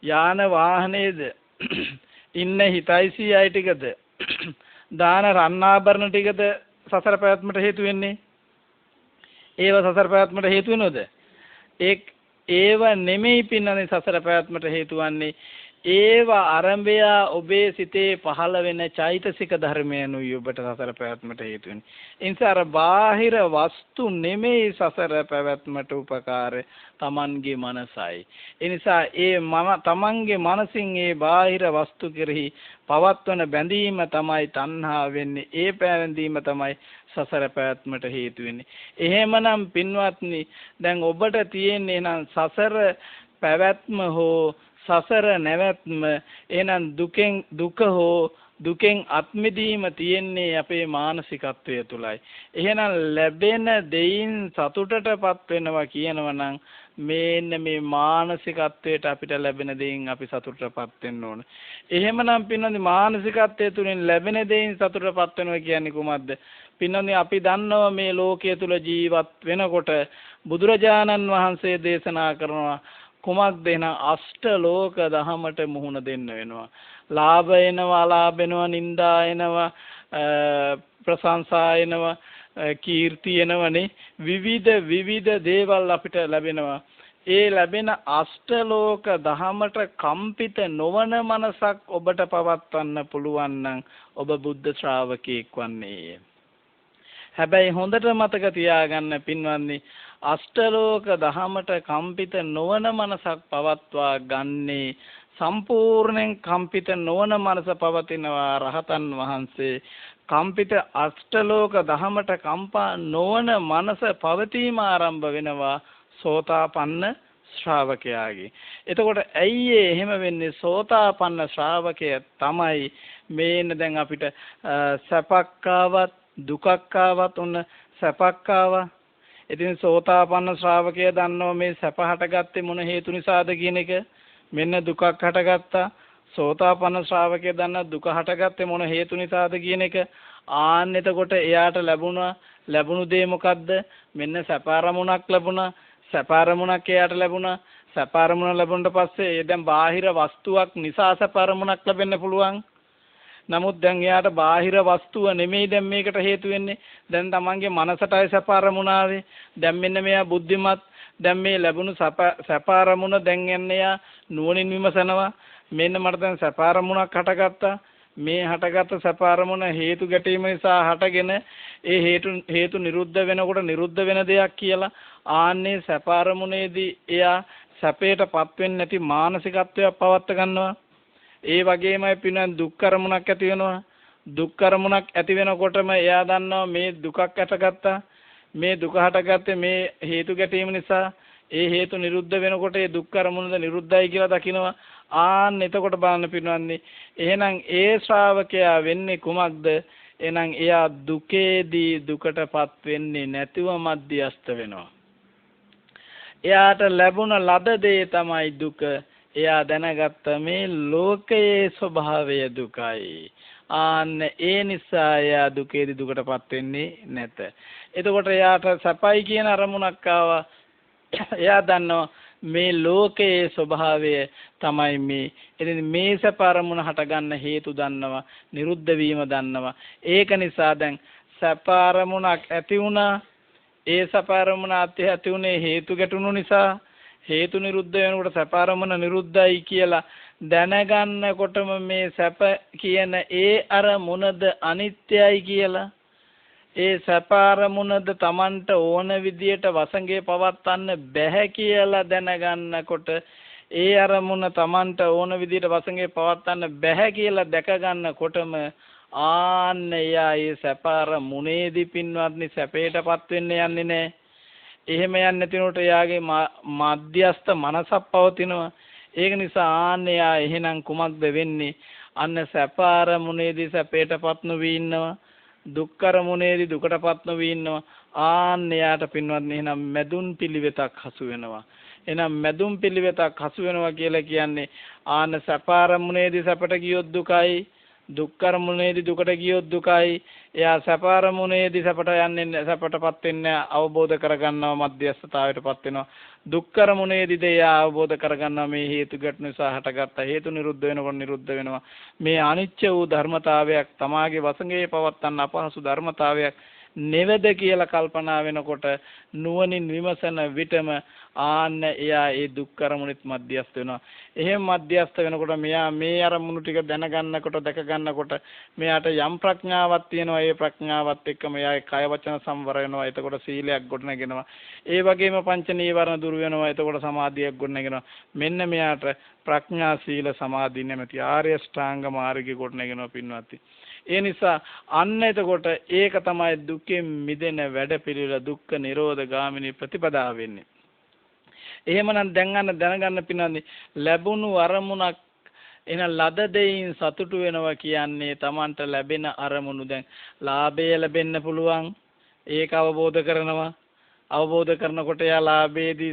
B: යාන වාහනේද? ඉන්න හිතයිසී අය ටිකද? දාන රන්නාභරණ ටිකද සසර පැවැත්මට හේතු වෙන්නේ? ඒව සසර පැවැත්මට හේතු වෙනවද? ඒව නෙමෙයි පින්නනේ සසර පැවැත්මට හේතු වන්නේ. ඒව ආරම්භය ඔබේ සිතේ පහළ වෙන චෛතසික ධර්මයන්ුයි ඔබට සසර පැවැත්මට හේතු වෙන්නේ. ඒ නිසා අර බාහිර වස්තු නෙමෙයි සසර පැවැත්මට උපකාර තමන්ගේ මනසයි. ඒ නිසා තමන්ගේ මනසින් ඒ බාහිර වස්තු කෙරෙහි පවත්වන බැඳීම තමයි තණ්හා වෙන්නේ. ඒ පැවැඳීම තමයි සසර පැවැත්මට හේතු වෙන්නේ. එහෙමනම් පින්වත්නි දැන් ඔබට තියෙන්නේ නම් සසර පැවැත්ම හෝ සසර නැවැත්ම එහෙනම් දුක හෝ දුකෙන් අත්මිදීම තියෙන්නේ අපේ මානසිකත්වය තුලයි. එහෙනම් ලැබෙන දෙයින් සතුටටපත් වෙනවා කියනවා නම් මේන්න මේ මානසිකත්වයට අපිට ලැබෙන දෙයින් අපි සතුටටපත් වෙන්න ඕන. එහෙමනම් පින්නොනි මානසිකත්වය තුලින් ලැබෙන දෙයින් සතුටටපත් වෙනවා කියන්නේ කුමක්ද? පින්නොනි අපි දන්නවා මේ ලෝකයේ තුල ජීවත් වෙනකොට බුදුරජාණන් වහන්සේ දේශනා කරනවා කුමක්ද එන අෂ්ටලෝක දහමට මුහුණ දෙන්න වෙනවා. ලාභ එනවා, අලාභ එනවා, නිന്ദා එනවා, ප්‍රශංසා එනවා, කීර්ති එනවනේ. විවිධ දේවල් අපිට ලැබෙනවා. ඒ ලැබෙන අෂ්ටලෝක දහමට කම්පිත නොවන මනසක් ඔබට පවත්වන්න පුළුවන් නම් ඔබ බුද්ධ ශ්‍රාවකෙක් වන්නේය. හැබැයි හොඳට මතක තියාගන්න පින්වත්නි අෂ්ටලෝක දහමට කම්පිත නොවන මනසක් පවත්වා ගන්නේ සම්පූර්ණයෙන් කම්පිත නොවන මනස පවතිනවා රහතන් වහන්සේ. කම්පිත අෂ්ටලෝක දහමට කම්පා නොවන මනස පවතීම ආරම්භ වෙනවා සෝතාපන්න ශ්‍රාවකයාගේ. එතකොට ඇයි එහෙම වෙන්නේ? සෝතාපන්න ශ්‍රාවකය තමයි මේන්න දැන් අපිට සැපක් ආවත් දුකක් ආවත් උන්න සැපක් ආවා. ඉතින් සෝතාපන්න ශ්‍රාවකයා දන්නවා මේ සැප හටගත්තේ මොන හේතු නිසාද කියන එක. මෙන්න දුකක් හටගත්තා. සෝතාපන්න ශ්‍රාවකයා දන්න දුක හටගත්තේ මොන හේතු නිසාද කියන එක. ආන්න එතකොට එයාට ලැබුණු දේ මොකද්ද? මෙන්න සැප අරමුණක් ලැබුණා. සැප අරමුණක් එයාට ලැබුණා. සැප අරමුණ ලැබුණට පස්සේ ඒ දැන් බාහිර වස්තුවක් නිසා සැප අරමුණක් ලැබෙන්න පුළුවන්. නමුත් දැන් එයාට බාහිර වස්තුව නෙමෙයි දැන් මේකට හේතු වෙන්නේ. දැන් තමන්ගේ මනසටයි සැප අරමුණ ආවේ. දැන් මෙන්න මෙයා බුද්ධිමත්. දැන් මේ ලැබුණු සැප අරමුණ දැන් යන්නේ එයා නුවණින් විමසනවා. මෙන්න මට දැන් සැප අරමුණක් හටගත්තා. මේ හටගත්ත සැප අරමුණ හේතු ගැටීම නිසා හටගෙන ඒ හේතු නිරුද්ධ වෙනකොට නිරුද්ධ වෙන දෙයක් කියලා ආන්නේ සැප අරමුණේදී එයා සැපයටපත් වෙන්නේ නැති මානසිකත්වයක් පවත්ත ගන්නවා. ඒ වගේමයි පින දුක් අරමුණක් ඇති වෙනවා. දුක් අරමුණක් ඇති වෙනකොටම එයා දන්නවා මේ දුකක් ඇටගත්තා. මේ දුක හටගත්තේ මේ හේතු ගැටීම නිසා. ඒ හේතු නිරුද්ධ වෙනකොට ඒ දුක් අරමුණද නිරුද්ධයි කියලා දකිනවා. ආන්න එතකොට බලන්න පින්වත්නි, එහෙනම් ඒ ශ්‍රාවකයා වෙන්නේ කුමක්ද? එහෙනම් එයා දුකේදී දුකටපත් වෙන්නේ නැතිව මධ්‍යස්ත වෙනවා. එයාට ලැබුණ ලද දේ තමයි දුක. එයා දැනගත්ත මේ ලෝකයේ ස්වභාවය දුකයි. ආන්න ඒ නිසා එයා දුකේදී දුකටපත් වෙන්නේ නැත. එතකොට එයාට සැපයි කියන අරමුණක් ආවා. එයා දන්නවා මේ ලෝකයේ ස්වභාවය තමයි මේ. ඉතින් මේ සැප අරමුණ හටගන්න හේතු දන්නවා, නිරුද්ධ වීම දන්නවා. ඒක නිසා දැන් සැප අරමුණක් ඇති වුණා. ඒ සැප අරමුණ ඇති උනේ හේතු ගැටුණු නිසා. හේතු නිරුද්ධ වෙනකොට සැප අරමුණ නිරුද්ධයි කියලා දැනගන්නකොටම මේ සැප කියන ඒ අරමුණද අනිත්‍යයි කියලා, ඒ සැප අරමුණද Tamanට ඕන විදියට වසඟේ පවත්වන්න බැහැ කියලා දැනගන්නකොට, ඒ අරමුණ Tamanට ඕන විදියට වසඟේ පවත්වන්න බැහැ කියලා දැක ගන්නකොටම ආන්න එයා ඒ සැප අරමුණේදී පින්වත්නි සැපයටපත් වෙන්න යන්නේ නැහැ. එහෙම යන්නේ නැතිනොට එයාගේ මධ්‍යස්ත මනසක් පවතිනවා. ඒක නිසා ආන්න එයා එහෙනම් කුමක්ද වෙන්නේ? අන්න සැප අරමුණේදී සැපයටපත් නොවී ඉන්නවා. දුක් අරමුණේදී දුකටපත් නොවී ඉන්නවා. ආන්න එයාට පින්වත්නි එහෙනම් මැදුන් පිළිවෙතක් හසු වෙනවා. එහෙනම් මැදුන් පිළිවෙතක් හසු වෙනවා කියලා කියන්නේ ආන්න සැප අරමුණේදී සැපට ගියොත් දුකයි, දුක් අරමුණේදී දුකට ගියොත් දුකයි. එයා සැප අරමුණේදී සැපට යන්නේ සැපටපත් වෙන්නේ අවබෝධ කරගන්නවා, මධ්‍යස්ථතාවයටපත් වෙනවා. දුක් අරමුණේදීද එයා අවබෝධ කරගන්නවා මේ හේතු ගැටුණු නිසා හටගත්ත හේතු නිරුද්ධ වෙනකොට නිරුද්ධ වෙනවා. මේ අනිත්‍ය වූ ධර්මතාවයක් තමාගේ වසඟේ පවත්තන්න අපහසු ධර්මතාවයක් නෙවද කියලා කල්පනා වෙනකොට නුවණින් විමසන විටම ආන්න එයා ඒ දුක් අරමුණෙත් මධ්‍යස්ත වෙනවා. එහෙම මධ්‍යස්ත වෙනකොට මෙයා මේ අරමුණු ටික දැනගන්නකොට දැක ගන්නකොට මෙයාට යම් ප්‍රඥාවක් තියෙනවා. ඒ ප්‍රඥාවත් එක්කම එයාගේ කය වචන සංවර වෙනවා. එතකොට සීලයක් ගොඩනගෙනවා. ඒ වගේම පංච නීවරණ දුරු වෙනවා. එතකොට සමාධියක් ගොඩනගෙනවා. මෙන්න මෙයාට ප්‍රඥා සීල සමාධි නැමැති ආර්ය ශ්‍රාංග මාර්ගය ගොඩනගෙනවා පින්වත්නි. ඒ නිසා අන්න එතකොට ඒක තමයි දුකෙන් මිදෙන වැඩපිළිවෙල, දුක්ඛ නිරෝධ ගාමිනී ප්‍රතිපදාව වෙන්නේ. එහෙමනම් දැනගන්න පින්නන්නේ ලැබුණු අරමුණක් එන ලද දෙයින් සතුටු වෙනවා කියන්නේ Tamanට ලැබෙන අරමුණු දැන් ලාභය ලැබෙන්න පුළුවන්. ඒක අවබෝධ කරනවා. අවබෝධ කරනකොට යා ලාභයේදී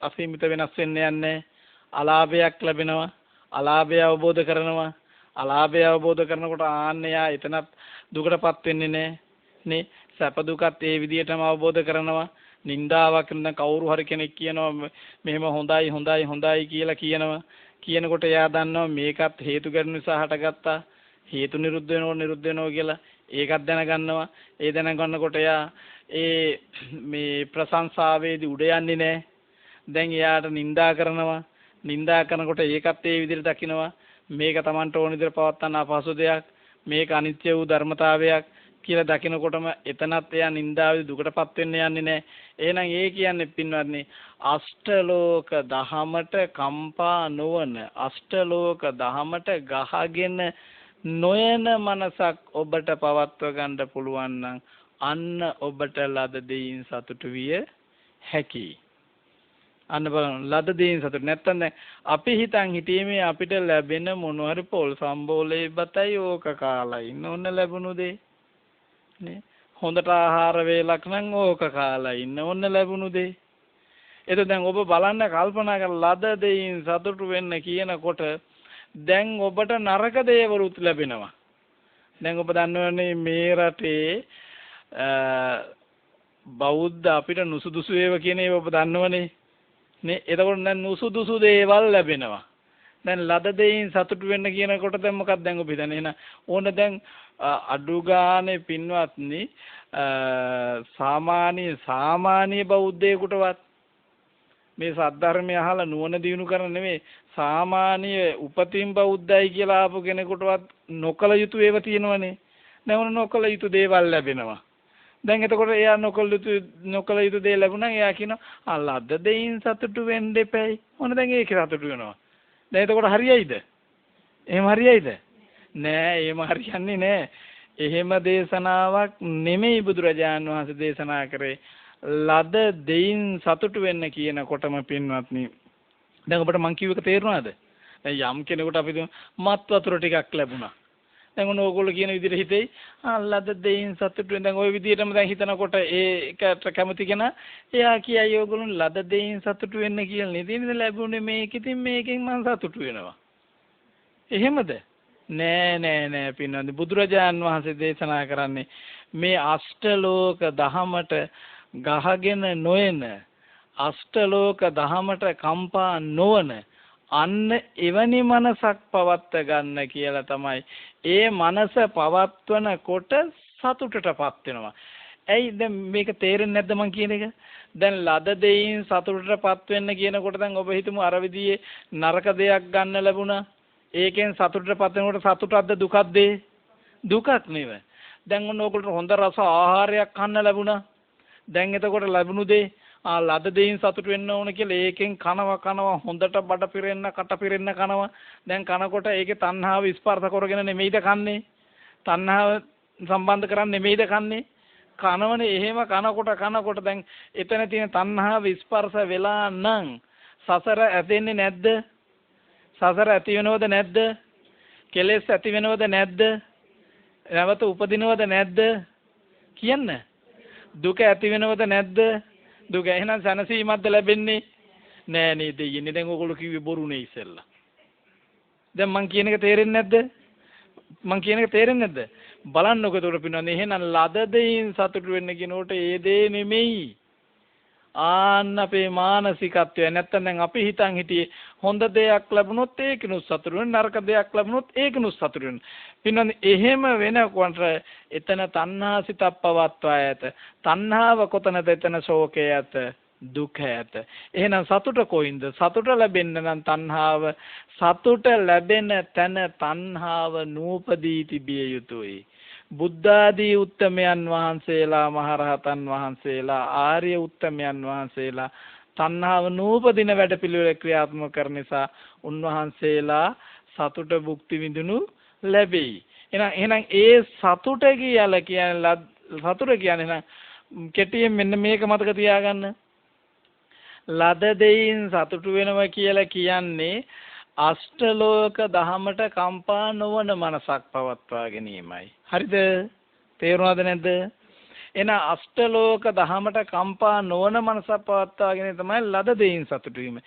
B: අසීමිත වෙනස් වෙන්නේ නැහැ. අලාභයක් ලැබෙනවා. අලාභය අවබෝධ කරනවා. අලාභය අවබෝධ කරනකොට ආන්න යා එතනත් දුකටපත් වෙන්නේ නැහැ නේ. සැප දුකත් ඒ විදිහටම අවබෝධ කරනවා. නින්දාවක් නම් කවුරු හරි කෙනෙක් කියනවා මෙහෙම හොඳයි කියලා කියනකොට එයා දන්නවා මේකත් හේතු ගැටුණු නිසා හටගත්තා. හේතු නිරුද්ධ වෙනවා කියලා ඒකත් දැනගන්නවා. ඒ දැනගන්නකොට එයා ඒ මේ ප්‍රශංසාවේදී උඩ යන්නේ නැහැ. දැන් එයාට නින්දා කරනවා. නින්දා කරනකොට ඒකත් ඒ විදිහට දකිනවා. මේක Tamanට ඕන විදිහට පවත්වන්න අපහසු දෙයක්. මේක අනිත්‍ය වූ ධර්මතාවයක් කියලා දකිනකොටම එතනත් එයා නින්දාවේ දුකටපත් වෙන්න යන්නේ නැහැ. එහෙනම් ඒ කියන්නේ පින්වත්නි අෂ්ටලෝක දහමට කම්පා නොවන, අෂ්ටලෝක දහමට ගහගෙන නොයන මනසක් ඔබට පවත්ව ගන්න පුළුවන් නම් අන්න ඔබට ලද දෙයින් සතුටු විය හැකියි. අන්න බලන්න ලද දෙයින් සතුටු නැත්තම් දැන් අපි හිතීමේ අපිට ලැබෙන මොනවාරි පොල් සම්බෝලේ බතයි ඕක කාලා ඉන්න ඕන ලැබුණු දේ නේ. හොඳට ආහාර වේලක් නම් ඕක කාලා ඉන්න ඕන ලැබුණු දේ. ඒක දැන් ඔබ බලන්න කල්පනා කරලා ලද දෙයින් සතුටු වෙන්න කියනකොට දැන් ඔබට නරක දේවලුත් ලැබෙනවා. දැන් ඔබ දන්නවනේ මේ රටේ බෞද්ධ අපිට නුසුදුසු ඒවා කියන ඒවා ඔබ දන්නවනේ. නේ එතකොට දැන් නුසුදුසු දේවල් ලැබෙනවා. දැන් ලද දෙයින් සතුටු වෙන්න කියනකොට දැන් මොකක්ද දැන් ඔබ හිතන්නේ? එහෙනම් ඕන දැන් අඩු ගානේ පින්වත්නි සාමාන්‍ය බෞද්ධයෙකුටවත් මේ සද්ධර්මය අහලා නුවණ දිනු කරන නෙමෙයි සාමාන්‍ය උපතින් බෞද්ධයි කියලා ආපු කෙනෙකුටවත් නොකල යුතු ඒවා තියෙනවනේ. දැන් උන නොකල යුතු දේවල් ලැබෙනවා. දැන් එතකොට එයා නොකල යුතු දේ ලැබුණා එයා කියනවා ලද්ද දෙයින් සතුටු වෙන්න එපැයි. මොන දැන් ඒක සතුටු වෙනවා. දැන් එතකොට හරියයිද? එහෙම හරියයිද? නෑ එහෙම හරියන්නේ නෑ. එහෙම දේශනාවක් නෙමෙයි බුදුරජාණන් වහන්සේ දේශනා කරේ. ලද දෙයින් සතුටු වෙන්න කියනකොටම පින්වත්නි දැන් ඔබට මං කිව්ව එක තේරුණාද? දැන් යම් කෙනෙකුට අපි මත් වතුර ටිකක් ලැබුණා. දැන් ඔන්න ඕගොල්ලෝ කියන විදිහට හිතෙයි ලද දෙයින් සතුටු වෙන. දැන් ওই විදිහටම දැන් හිතනකොට ඒකට කැමති කෙනා එයා කියයි ඕගොල්ලෝ ලද දෙයින් සතුටු වෙන්න කියලා නේද? ඉතින් ලැබුණේ මේක. ඉතින් මේකෙන් මං සතුටු වෙනවා. එහෙමද? නෑ පින්වත්නි බුදුරජාන් වහන්සේ දේශනා කරන්නේ මේ අෂ්ටලෝක දහමට ගහගෙන නොයන අෂ්ටලෝක දහමට කම්පා නොවන අන්න එවැනි මනසක් පවත්ත ගන්න කියලා තමයි. ඒ මනස පවත්වන කොට සතුටටපත් වෙනවා. ඇයි දැන් මේක තේරෙන්නේ නැද්ද මං කියන එක? දැන් ලද දෙයින් සතුටටපත් වෙන්න කියනකොට දැන් ඔබ හිතමු අර විදිහේ නරක දෙයක් ගන්න ලැබුණා. ඒකෙන් සතුටටපත් වෙනකොට සතුටක්ද දුකක්ද? දුකක් නෙවෙයි. දැන් ඔන්න ඕගොල්ලෝ හොඳ රස ආහාරයක් කන්න ලැබුණා. දැන් එතකොට ලැබුණු දේ ලද දෙයින් සතුට වෙන්න ඕන කියලා ඒකෙන් කනවා හොඳට බඩ පිරෙන්න කට පිරෙන්න කනවා. දැන් කනකොට ඒකේ තණ්හාව ස්පර්ශ කරගෙන නෙමෙයිද කන්නේ? තණ්හාව සම්බන්ධ කරන්නේ නෙමෙයිද කන්නේ? කනවනේ. එහෙම කනකොට දැන් එතන තියෙන තණ්හාව ස්පර්ශ වෙලා නම් සසර ඇතෙන්නේ නැද්ද? සසර ඇති වෙනවද නැද්ද? කෙලෙස් ඇති වෙනවද නැද්ද? නැවත උපදිනවද නැද්ද? කියන්න. දුක ඇති වෙනවද නැද්ද? දුක එහෙනම් සැනසීමක්ද ලැබෙන්නේ? නෑ නේද? ඉන්නේ දැන් ඔයගොල්ලෝ කිව්වේ බොරුනේ ඉස්සෙල්ලා. දැන් මං කියන එක තේරෙන්නේ නැද්ද? මං කියන එක තේරෙන්නේ නැද්ද? බලන්නකො එතකොට පින්නන්නේ එහෙනම් ලද දෙයින් සතුටු වෙන්න කියනකොට ඒ දේ නෙමෙයි. ආන්න අපේ මානසිකත්වය. නැත්තම් දැන් අපි හිතන් හිටියේ හොඳ දෙයක් ලැබුණොත් ඒකිනුත් සතුටු වෙන්න, නරක දෙයක් ලැබුණොත් ඒකිනුත් සතුටු වෙන්න. පින්නන්නේ එහෙම වෙනකොට එතන තණ්හා සිතක් පවත්වා ඇත. තණ්හාව කොතනද? එතන ශෝකය ඇත, දුක ඇත. එහෙනම් සතුට කොයින්ද? සතුට ලැබෙන්න නම් තණ්හාව සතුට ලැබෙන තැන තණ්හාව නූපදී තිබිය යුතුයි. බුද්ධාදී උත්තමයන් වහන්සේලා, මහරහතන් වහන්සේලා, ආර්ය උත්තමයන් වහන්සේලා තණ්හාව නූපදින වැඩපිළිවෙල ක්‍රියාත්මක කරන නිසා උන්වහන්සේලා සතුට භුක්ති විඳිනු ලැබෙයි. එහෙනම් ඒ සතුට කියන්නේ කෙටියෙන් මෙන්න මේක මතක තියාගන්න. ලද දෙයින් සතුටු වෙනවා කියලා කියන්නේ අෂ්ටලෝක දහමට කම්පා නොවන මනසක් පවත්වා ගැනීමයි. හරිද? තේරුණාද නැද්ද? එන අෂ්ටලෝක දහමට කම්පා නොවන මනසක් පවත්වා ගැනීම තමයි ලද දෙයින් සතුටු වීම.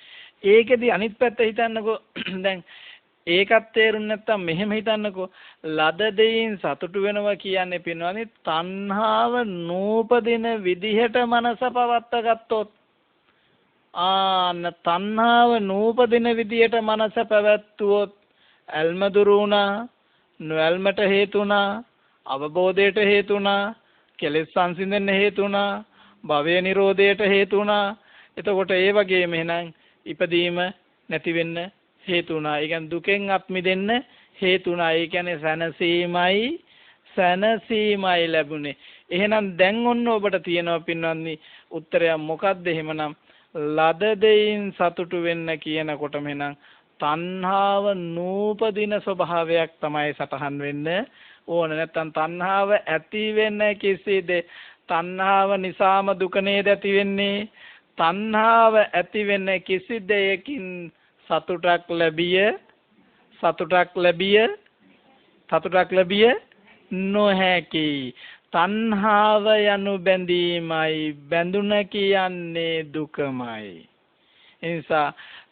B: ඒකෙදි අනිත් පැත්ත හිතන්නකෝ. දැන් ඒකත් තේරුම් නැත්තම් මෙහෙම හිතන්නකෝ. ලද දෙයින් සතුටු වෙනවා කියන්නේ පින්වත්නි තණ්හාව නූපදින විදිහට මනස පවත්වා ගත්තොත් තණ්හාව නූපදින විදියට මනස පැවැත්වුවොත් ඇල්ම දුරු වුණා, නොඇල්මට හේතු වුණා, අවබෝධයට හේතු වුණා, කෙලෙස් සංසිඳෙන්න හේතු වුණා, භවය නිරෝධයට හේතු වුණා. එතකොට ඒ වගේම එහෙනම් ඉපදීම නැති වෙන්න හේතු වුණා. ඒ කියන්නේ දුකෙන් අත් මිදෙන්න හේතු වුණා. ඒ කියන්නේ සැනසීමයි ලැබුණේ. එහෙනම් දැන් ඔන්න ඔබට තියෙනවා පින්වත්නි උත්තරය මොකක්ද? එහෙමනම් ලද දෙයින් සතුටු වෙන්න කියනකොටම එහෙනම් තණ්හාව නූපදින ස්වභාවයක් තමයි සටහන් වෙන්න ඕන. නැත්තම් තණ්හාව ඇති වෙන්න කිසිද? තණ්හාව නිසාම දුක නේද ඇති වෙන්නේ? තණ්හාව ඇති වෙන්න කිසි දෙයකින් සතුටක් ලැබිය නොහැකි. තණ්හාව යනු බැඳීමයි, බැඳුන කියන්නේ දුකමයි. ඒ නිසා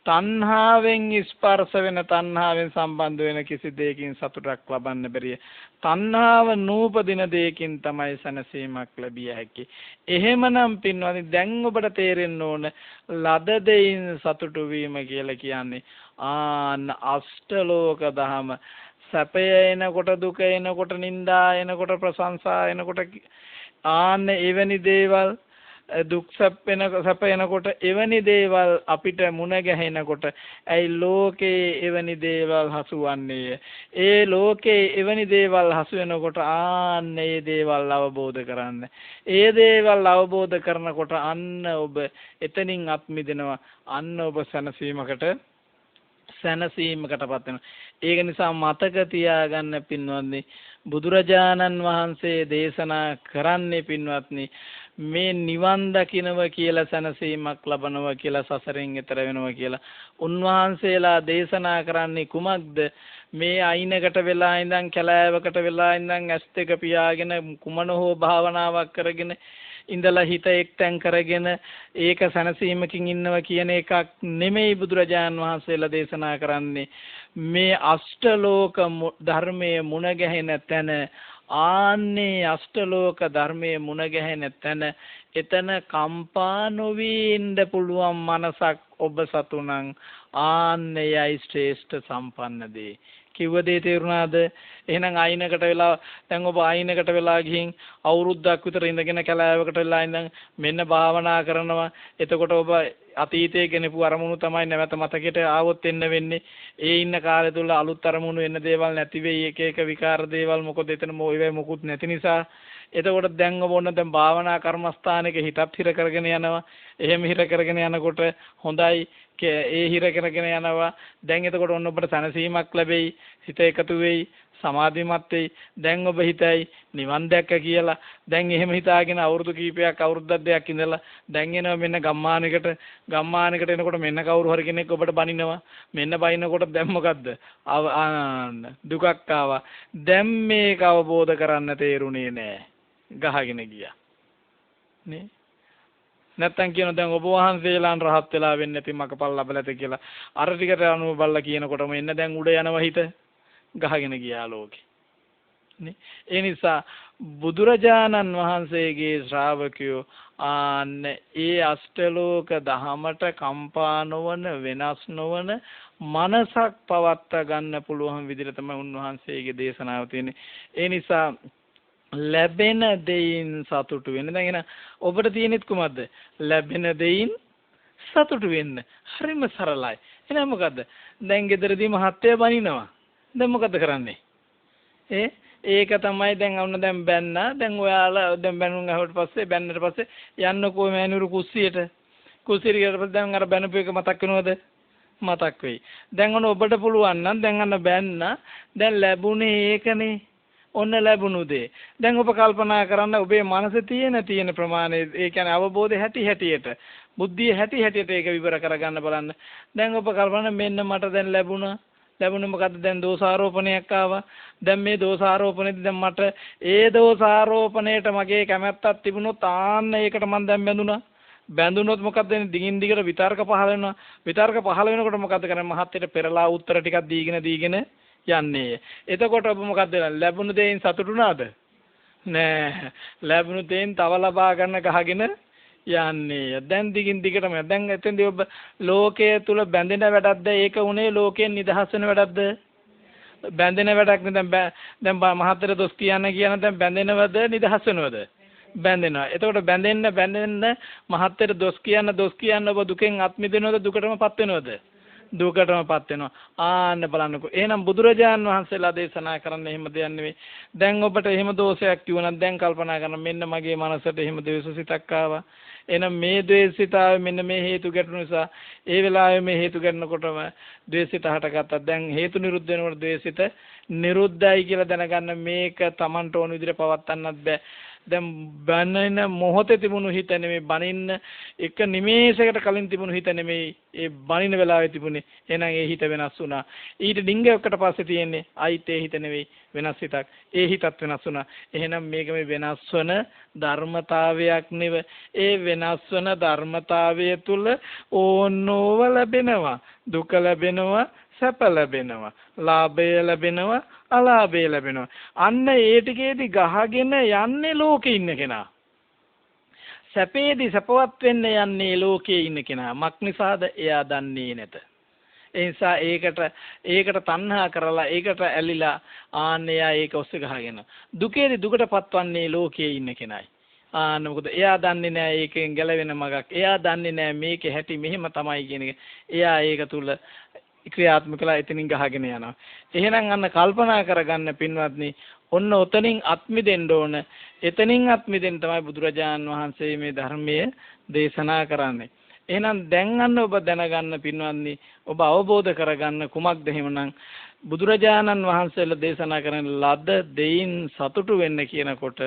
B: තණ්හාවෙන් ස්පර්ශ වෙන තණ්හාවෙන් සම්බන්ධ වෙන කිසි දෙයකින් සතුටක් ලබන්න බැරිය. තණ්හාව නූපදින දෙයකින් තමයි සැනසීමක් ලැබිය හැකි. එහෙමනම් පින්වත්නි දැන් ඔබට තේරෙන්න ඕන ලද දෙයින් සතුටු වීම කියලා කියන්නේ අෂ්ටලෝක දහම. සැපය එනකොට දුක එනකොට නිന്ദා එනකොට ප්‍රශංසා එනකොට එවැනි දේවල් දුක් සැප එනකොට එවැනි දේවල් අපිට මුණ ගැහෙනකොට ඇයි ලෝකේ එවැනි දේවල් හසුවන්නේ? ඒ ලෝකේ එවැනි දේවල් හසු වෙනකොට ඒ දේවල් අවබෝධ කරන්න. ඒ දේවල් අවබෝධ කරනකොට අන්න ඔබ එතනින් අත් මිදෙනවා. අන්න ඔබ සැනසීමකටපත් වෙනවා. ඒක නිසා මතක තියාගන්න පින්වත්නි බුදුරජාණන් වහන්සේ දේශනා කරන්නේ පින්වත්නි මේ නිවන් දකින්නව කියලා සැනසීමක් ලබනවා කියලා සසරෙන් එතර වෙනවා කියලා උන්වහන්සේලා දේශනා කරන්නේ කුමක්ද? මේ අයිනකට වෙලා ඉඳන් කැලෑවකට වෙලා ඉඳන් ඇස් දෙක පියාගෙන කුමන හෝ භාවනාවක් කරගෙන ඉඳලා හිත එක්තෙන් කරගෙන ඒක සැනසීමකින් ඉන්නවා කියන එකක් නෙමෙයි බුදුරජාන් වහන්සේලා දේශනා කරන්නේ. මේ අෂ්ටලෝක ධර්මයේ මුණ ගැහෙන තැන අෂ්ටලෝක ධර්මයේ මුණ ගැහෙන තැන එතන කම්පා නොවි ඉන්න පුළුවන් මනසක් ඔබ සතුණන් යයි ශ්‍රේෂ්ඨ සම්පන්න දේ. කිව්ව දේ තේරුණාද? එහෙනම් අයිනකට වෙලා දැන් ඔබ අයිනකට වෙලා ගිහින් අවුරුද්දක් විතර ඉඳගෙන කැලෑවකට වෙලා ඉඳන් මෙන්න භාවනා කරනවා. එතකොට ඔබ අතීතයේ ගෙනපු අරමුණු තමයි නැවත මතකයට ආවොත් එන්න වෙන්නේ. ඒ ඉන්න කාලය තුල අලුත් අරමුණු එන්න දේවල් නැති වෙයි. එක එක විකාර දේවල් මොකද එතන මොකුත් නැති නිසා. එතකොට දැන් ඔබ ඔන්න දැන් භාවනා කර්මස්ථානයක හිතත් හිර කරගෙන යනවා. එහෙම හිර කරගෙන යනකොට හොඳයි ඒ හිර කරගෙන යනවා. දැන් එතකොට ඔන්න ඔබට සැනසීමක් ලැබෙයි. හිත එකතු වෙයි. සමාධිමත් වෙයි. දැන් ඔබ හිතයි නිවන් දැක්ක කියලා. දැන් එහෙම හිතාගෙන අවුරුදු කීපයක් අවුරුද්දක් දෙකක් ඉඳලා දැන් එනවා මෙන්න ගම්මානයකට එනකොට මෙන්න කවුරු හරි කෙනෙක් ඔබට බනිනවා. මෙන්න බනිනකොට දැන් මොකද්ද? දුකක් ආවා. දැන් මේක අවබෝධ කරන්න තේරුණේ නෑ. ගහගෙන ගියා. නේ? නැත්තම් කියන දැන් ඔබ වහන්සේලාන් රහත් වෙලා වෙන්නේ නැති මකපල් ලැබලද කියලා අර ටිකට අනුව බල්ලා කියනකොටම එන්න දැන් උඩ යනවා හිත ගහගෙන ගියා ලෝකේ නේ. ඒ නිසා බුදුරජාණන් වහන්සේගේ ශ්‍රාවකයෝ ඒ අෂ්ටලෝක දහමට කම්පා නොවන වෙනස් නොවන මනසක් පවත්වා ගන්න පුළුවන් විදිහට තමයි උන්වහන්සේගේ දේශනාව තියෙන්නේ. ඒ නිසා ලැබෙන දෙයින් සතුටු වෙන්න. දැන් එහෙනම් ඔබට තියෙනෙත් කුමක්ද? ලැබෙන දෙයින් සතුටු වෙන්න. හරිම සරලයි. එහෙනම් මොකද්ද? දැන් ගෙදරදී මහත්තයා බනිනවා. දැන් මොකද කරන්නේ? ඒක තමයි දැන් ඔන්න දැන් බැන්නා. දැන් ඔයාලා දැන් බැනුම් අහුවට පස්සේ බැන්නට පස්සේ යන්නකෝ මෑනුරු කුස්සියට. කුස්සියට ගියට පස්සේ දැන් අර බැනපු එක මතක් වෙනවද? මතක් වෙයි. දැන් ඔන්න ඔබට පුළුවන් නම් දැන් අන්න බැන්නා. දැන් ලැබුණේ ඒකනේ. ඔන්න ලැබුණු දේ. දැන් ඔබ කල්පනා කරන්න ඔබේ මනසේ තියෙන ප්‍රමාණය ඒ කියන්නේ අවබෝධය හැටියට බුද්ධිය හැටියට ඒක විවර කරගන්න බලන්න. දැන් ඔබ කල්පනා මෙන්න මට දැන් ලැබුණේ මොකද්ද? දැන් දෝෂාරෝපණයක් ආවා. දැන් මේ දෝෂාරෝපණයේදී දැන් මට ඒ දෝෂාරෝපණයට මගේ කැමැත්තක් තිබුණොත් ඒකට මම දැන් බැඳුණා. බැඳුනොත් මොකක්ද වෙන්නේ? දිගින් දිගට විතර්ක පහල වෙනවා. විතර්ක පහල වෙනකොට මොකද්ද කරන්නේ? මහත්යට පෙරලා උත්තර ටිකක් දීගෙන යන්නේ. එතකොට ඔබ මොකද්ද වෙන්නේ? ලැබුණු දෙයින් සතුටුුණාද? නෑ. ලැබුණු දෙයින් තව ලබා ගන්න ගහගෙන යන්නේ. දැන් දිගින් දිගටම දැන් එතෙන්දී ඔබ ලෝකයේ තුල බැඳෙන වැඩක්ද? ඒක උනේ ලෝකයෙන් නිදහස් වෙන වැඩක්ද? බැඳෙන වැඩක් නේ. දැන් මහත්තයට දොස් කියන දැන් බැඳෙනවද නිදහස් වෙනවද? බැඳෙනවා. එතකොට බැඳෙන්න මහත්තයට දොස් කියන්න ඔබ දුකෙන් අත් මිදෙනවද? දුකටමපත් වෙනවද? දුකටමපත් වෙනවා. බලන්නකෝ. එහෙනම් බුදුරජාන් වහන්සේලා දේශනා කරන්නේ එහෙම දෙයක් නෙවෙයි. දැන් ඔබට එහෙම දෝෂයක් කිව්වනම් දැන් කල්පනා කරන මෙන්න මගේ මනසට එහෙම ද්වේෂසිතක් ආවා. එහෙනම් මේ ද්වේෂසිතාවේ මෙන්න මේ හේතු ගැටුණු නිසා ඒ වෙලාවේ මේ හේතු ගැටෙනකොටම ද්වේෂසිත හටගත්තා. දැන් හේතු නිරුද්ධ වෙනකොට ද්වේෂසිත නිරුද්ධයි කියලා දැනගන්න මේක Tamanට ඕන විදිහට පවත්වන්නත් බෑ. දැන් බනින මොහොතේ තිබුණු හිත නෙමෙයි බනින්න එක නිමේෂයකට කලින් තිබුණු හිත නෙමෙයි ඒ බනින වෙලාවේ තිබුණේ. එහෙනම් ඒ හිත වෙනස් වුණා. ඊට ඩිංගයකට පස්සේ තියෙන්නේ ආයිත් ඒ හිත නෙවෙයි වෙනස් හිතක්. ඒ හිතත් වෙනස් වුණා. එහෙනම් මේක මේ වෙනස් වන ධර්මතාවයක් නෙව. ඒ වෙනස් වන ධර්මතාවය තුල ඕනෝව ලැබෙනවා. දුක ලැබෙනවා, සැප ලැබෙනවා, ලාභය ලැබෙනවා, අලාභය ලැබෙනවා. අන්න ඒ ටිකේදී ගහගෙන යන්නේ ලෝකේ ඉන්න කෙනා. සැපේදී සපවත් වෙන්න යන්නේ ලෝකේ ඉන්න කෙනා. මක් නිසාද? එයා දන්නේ නැත. ඒ නිසා ඒකට තණ්හා කරලා ඒකට ඇලිලා ආන්neයා ඒක ඔස්සේ ගහගෙන. දුකේදී දුකට පත්වන්නේ ලෝකයේ ඉන්න කෙනයි. මොකද එයා දන්නේ නැහැ ඒකෙන් ගැලවෙන මගක්. එයා දන්නේ නැහැ මේකේ හැටි මෙහෙම තමයි කියන එක. එයා ඒක තුල ක්‍රියාත්මක කළා එතනින් ගහගෙන යනවා. එහෙනම් අන්න කල්පනා කරගන්න පින්වත්නි, ඔන්න ඔතනින් අත්මිදෙන්න ඕන. එතනින් අත්මිදෙන්න තමයි බුදුරජාන් වහන්සේ මේ ධර්මයේ දේශනා කරන්නේ. එහෙනම් දැන් අන්න ඔබ දැනගන්න පින්වත්නි, ඔබ අවබෝධ කරගන්න කුමක්ද එහෙමනම් බුදුරජාණන් වහන්සේලා දේශනා කරන ලද දෙයින් සතුටු වෙන්න කියනකොට,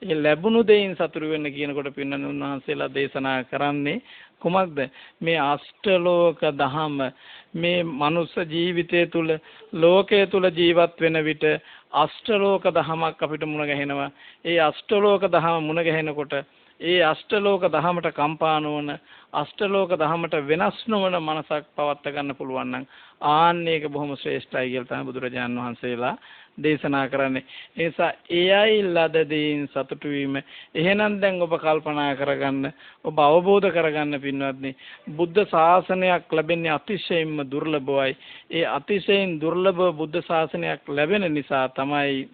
B: ඒ ලැබුණු දෙයින් සතුටු වෙන්න කියනකොට පින්වත්නි උන්වහන්සේලා දේශනා කරන්නේ කුමක්ද? මේ අෂ්ටලෝක දහම මේ මනුස්ස ජීවිතය තුල ලෝකයේ තුල ජීවත් වෙන විට අෂ්ටලෝක දහමක් අපිට මුණ ගැහෙනවා. ඒ අෂ්ටලෝක දහම මුණ ගැහෙනකොට ඒ අෂ්ටලෝක දහමට කම්පා නොවන, අෂ්ටලෝක දහමට වෙනස් නොවන මනසක් පවත්වා ගන්න පුළුවන් නම් ආන්න ඒක බොහොම ශ්‍රේෂ්ඨයි කියලා තමයි බුදුරජාණන් වහන්සේලා දේශනා කරන්නේ. ඒ නිසා එයයි ලද දෙයින් සතුටු වීම. එහෙනම් දැන් ඔබ කල්පනා කරගන්න, ඔබ අවබෝධ කරගන්න පින්වත්නි, බුද්ධ ශාසනයක් ලැබෙන්නේ අතිශයින්ම දුර්ලභවයි. ඒ අතිශයින් දුර්ලභ බුද්ධ ශාසනයක් ලැබෙන නිසා තමයි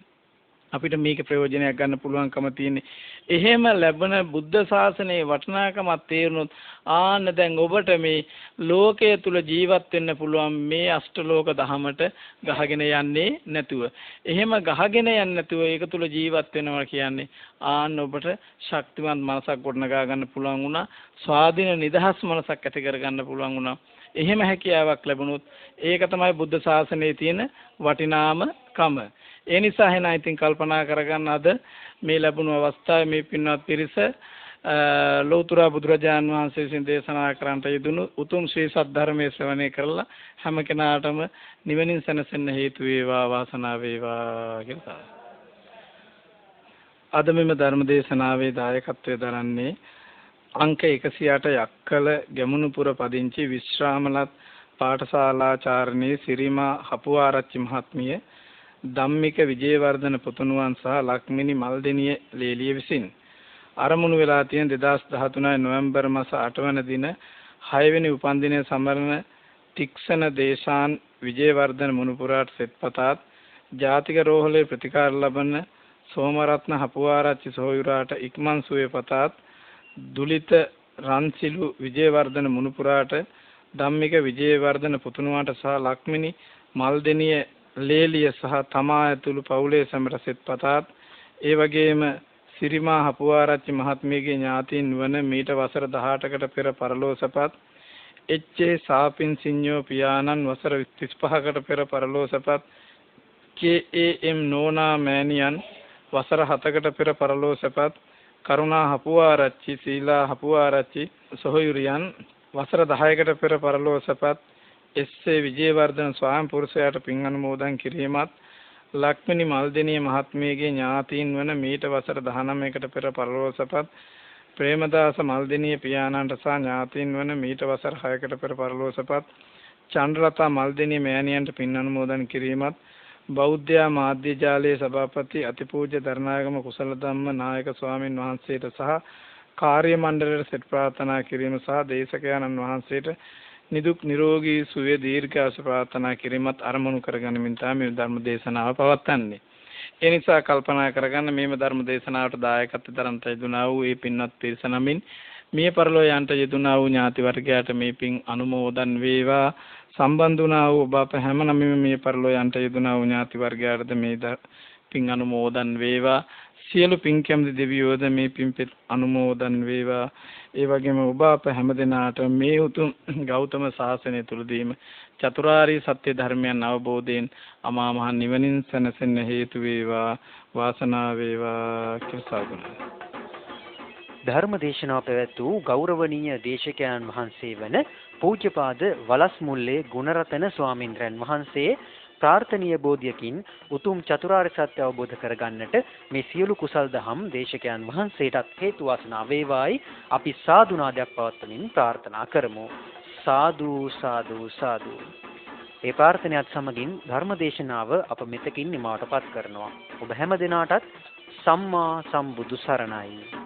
B: අපිට මේක ප්‍රයෝජනයක් ගන්න පුළුවන්කම තියෙන්නේ. එහෙම ලැබෙන බුද්ධ ශාසනයේ වටිනාකම තේරුනොත් ආන්න දැන් ඔබට මේ ලෝකයේ තුල ජීවත් වෙන්න පුළුවන් මේ අෂ්ටලෝක දහමට ගහගෙන යන්නේ නැතුව. එහෙම ගහගෙන යන්නේ නැතුව ඒක තුල ජීවත් වෙනවා කියන්නේ ආන්න ඔබට ශක්තිමත් මනසක් ගොඩනගා ගන්න පුළුවන් වුණා. ස්වාධීන නිදහස් මනසක් ඇති කර ගන්න පුළුවන් වුණා. එහෙම හැකියාවක් ලැබුණොත් ඒක තමයි බුද්ධ ශාසනයේ තියෙන වටිනාම කම. ඒ නිසා එහෙනම් ඉතින් කල්පනා කරගන්න අද මේ ලැබුණු අවස්ථාවේ මේ පින්වත් පිරිස ලෞතර බුදුරජාන් වහන්සේ විසින් දේශනා කරන්නට යෙදුණු උතුම් ශ්‍රී සද්ධර්මයේ ශ්‍රවණය කරලා හැම කෙනාටම නිවනින් සැනසෙන්න හේතු වේවා, වාසනාව වේවා කියලා. අද මෙම ධර්ම දේශනාවේ දායකත්වය දරන්නේ අංක 108 යක්කල ගැමුණුපුර පදිංචි විශ්‍රාමලත් පාඨශාලාචාර්යනී සිරිමා හපුආරච්චි මහත්මිය, ධම්මික විජේවර්ධන පුතුණුවන් සහ ලක්මිනි මල්දෙනිය ලේලිය විසින් ආරමුණු වෙලා තියෙන 2013 නොවැම්බර් මාස 8 වන දින 6 වෙනි උපන්දිනය සමරන තික්ෂණ දේශාන් විජේවර්ධන මුණුපුරාට සෙත්පතාත් ජාතික රෝහලේ ප්‍රතිකාර ලබන සෝමරත්න හපුආරච්චි සොහොයුරාට ඉක්මන් සුවේ පතාත් දුලිත රන්සිලු විජේවර්ධන මුණුපුරාට ධම්මික විජේවර්ධන පුතුණුවාට සහ ලක්මිනි මල්දෙනිය ලේලිය සහ තමා ඇතුළු පවුලේ සැමට සෙත්පතාත් ඒ වගේම සිරිමා හපුආරච්චි මහත්මියගේ ඥාතීන් වන මීට වසර 18කට පෙර පරලෝසපත් එච්.ඒ. සාපින් සිඤ්ඤෝ පියාණන් වසර 35කට පෙර පරලෝසපත් කේ.ඒ.එම්. නෝනා මෑණියන් වසර 7කට පෙර පරලෝසපත් කරුණා හපුආරච්චි සීලා හපුආරච්චි සොහොයුරියන් වසර 10කට පෙර පරලෝසපත් එස්.ඒ. විජේවර්ධන ස්වාම පුරුෂයාට පින් අනුමෝදන් කිරීමත් ලක්මිනි මල්දෙනිය මහත්මියගේ ඥාතීන් වන මීට වසර 19කට පෙර පරලෝසපත් ප්‍රේමදාස මල්දෙනිය පියාණන්ට සහ ඥාතීන් වන මීට වසර 6කට පෙර පරලෝසපත් චන්ද්‍රලතා මල්දෙනිය මෑණියන්ට පින් අනුමෝදන් කිරීමත් බෞද්ධ මාධ්‍ය ජාලයේ සභාපති අතිපූජ්‍ය දරණාගම කුසල ධම්ම නායක ස්වාමින් වහන්සේට සහ කාර්ය මණ්ඩලයට සෙත් ප්‍රාර්ථනා කිරීම සහ දේශකයන්න් වහන්සේට නිදුක් නිරෝගී සුවය දීර්ඝාස ප්‍රාර්ථනා කිරීමත් අරමුණු කරගනිමින් තමයි ධර්ම දේශනාව පවත්වන්නේ. ඒ නිසා කල්පනා කරගන්න මේම ධර්ම දේශනාවට දායකත්ව දරන්ට යෙදුනා වූ මේ පින්වත් පිරිස නමින් මිය පරලෝ යන්ට යෙදුනා වූ ඥාති වර්ගයාට මේ පින් අනුමෝදන් වේවා. සම්බන්ධ වුණා වූ ඔබ අප හැම නමින්ම මිය පරලෝ යන්ට යෙදුනා වූ ඥාති වර්ගයාටද මේ පින් අනුමෝදන් වේවා. සියලු පින් කැමති දෙවියෝද මේ පින්පෙත් අනුමෝදන් වේවා. ඒ වගේම ඔබ අප හැමදෙනාට මේ උතුම් ගෞතම ශාසනය තුලදීම චතුරාර්ය සත්‍ය ධර්මයන් අවබෝධයෙන් අමා මහ නිවනින් සැනසෙන්න හේතු වේවා, වාසනාව වේවා කියලා.
A: ධර්ම දේශනාව පැවැත් වූ ගෞරවනීය දේශකයන් වහන්සේ වන පූජ්‍යපාද වලස්මුල්ලේ ගුණරතන ස්වාමින්ද්‍රයන් වහන්සේ ප්‍රාර්ථනීය බෝධියකින් උතුම් චතුරාර්ය සත්‍ය අවබෝධ කරගන්නට මේ සියලු කුසල් දහම් දේශකයන් වහන්සේටත් හේතු වාසනා වේවායි අපි සාදුනාදයක් පවත්වමින් ප්‍රාර්ථනා කරමු. සාදු සාදු සාදු. ඒ ප්‍රාර්ථනාවත් සමගින් ධර්මදේශනාව අප මෙතකින් නිමවටපත් කරනවා. ඔබ හැම දිනාටත් සම්මා සම්බුදු සරණයි.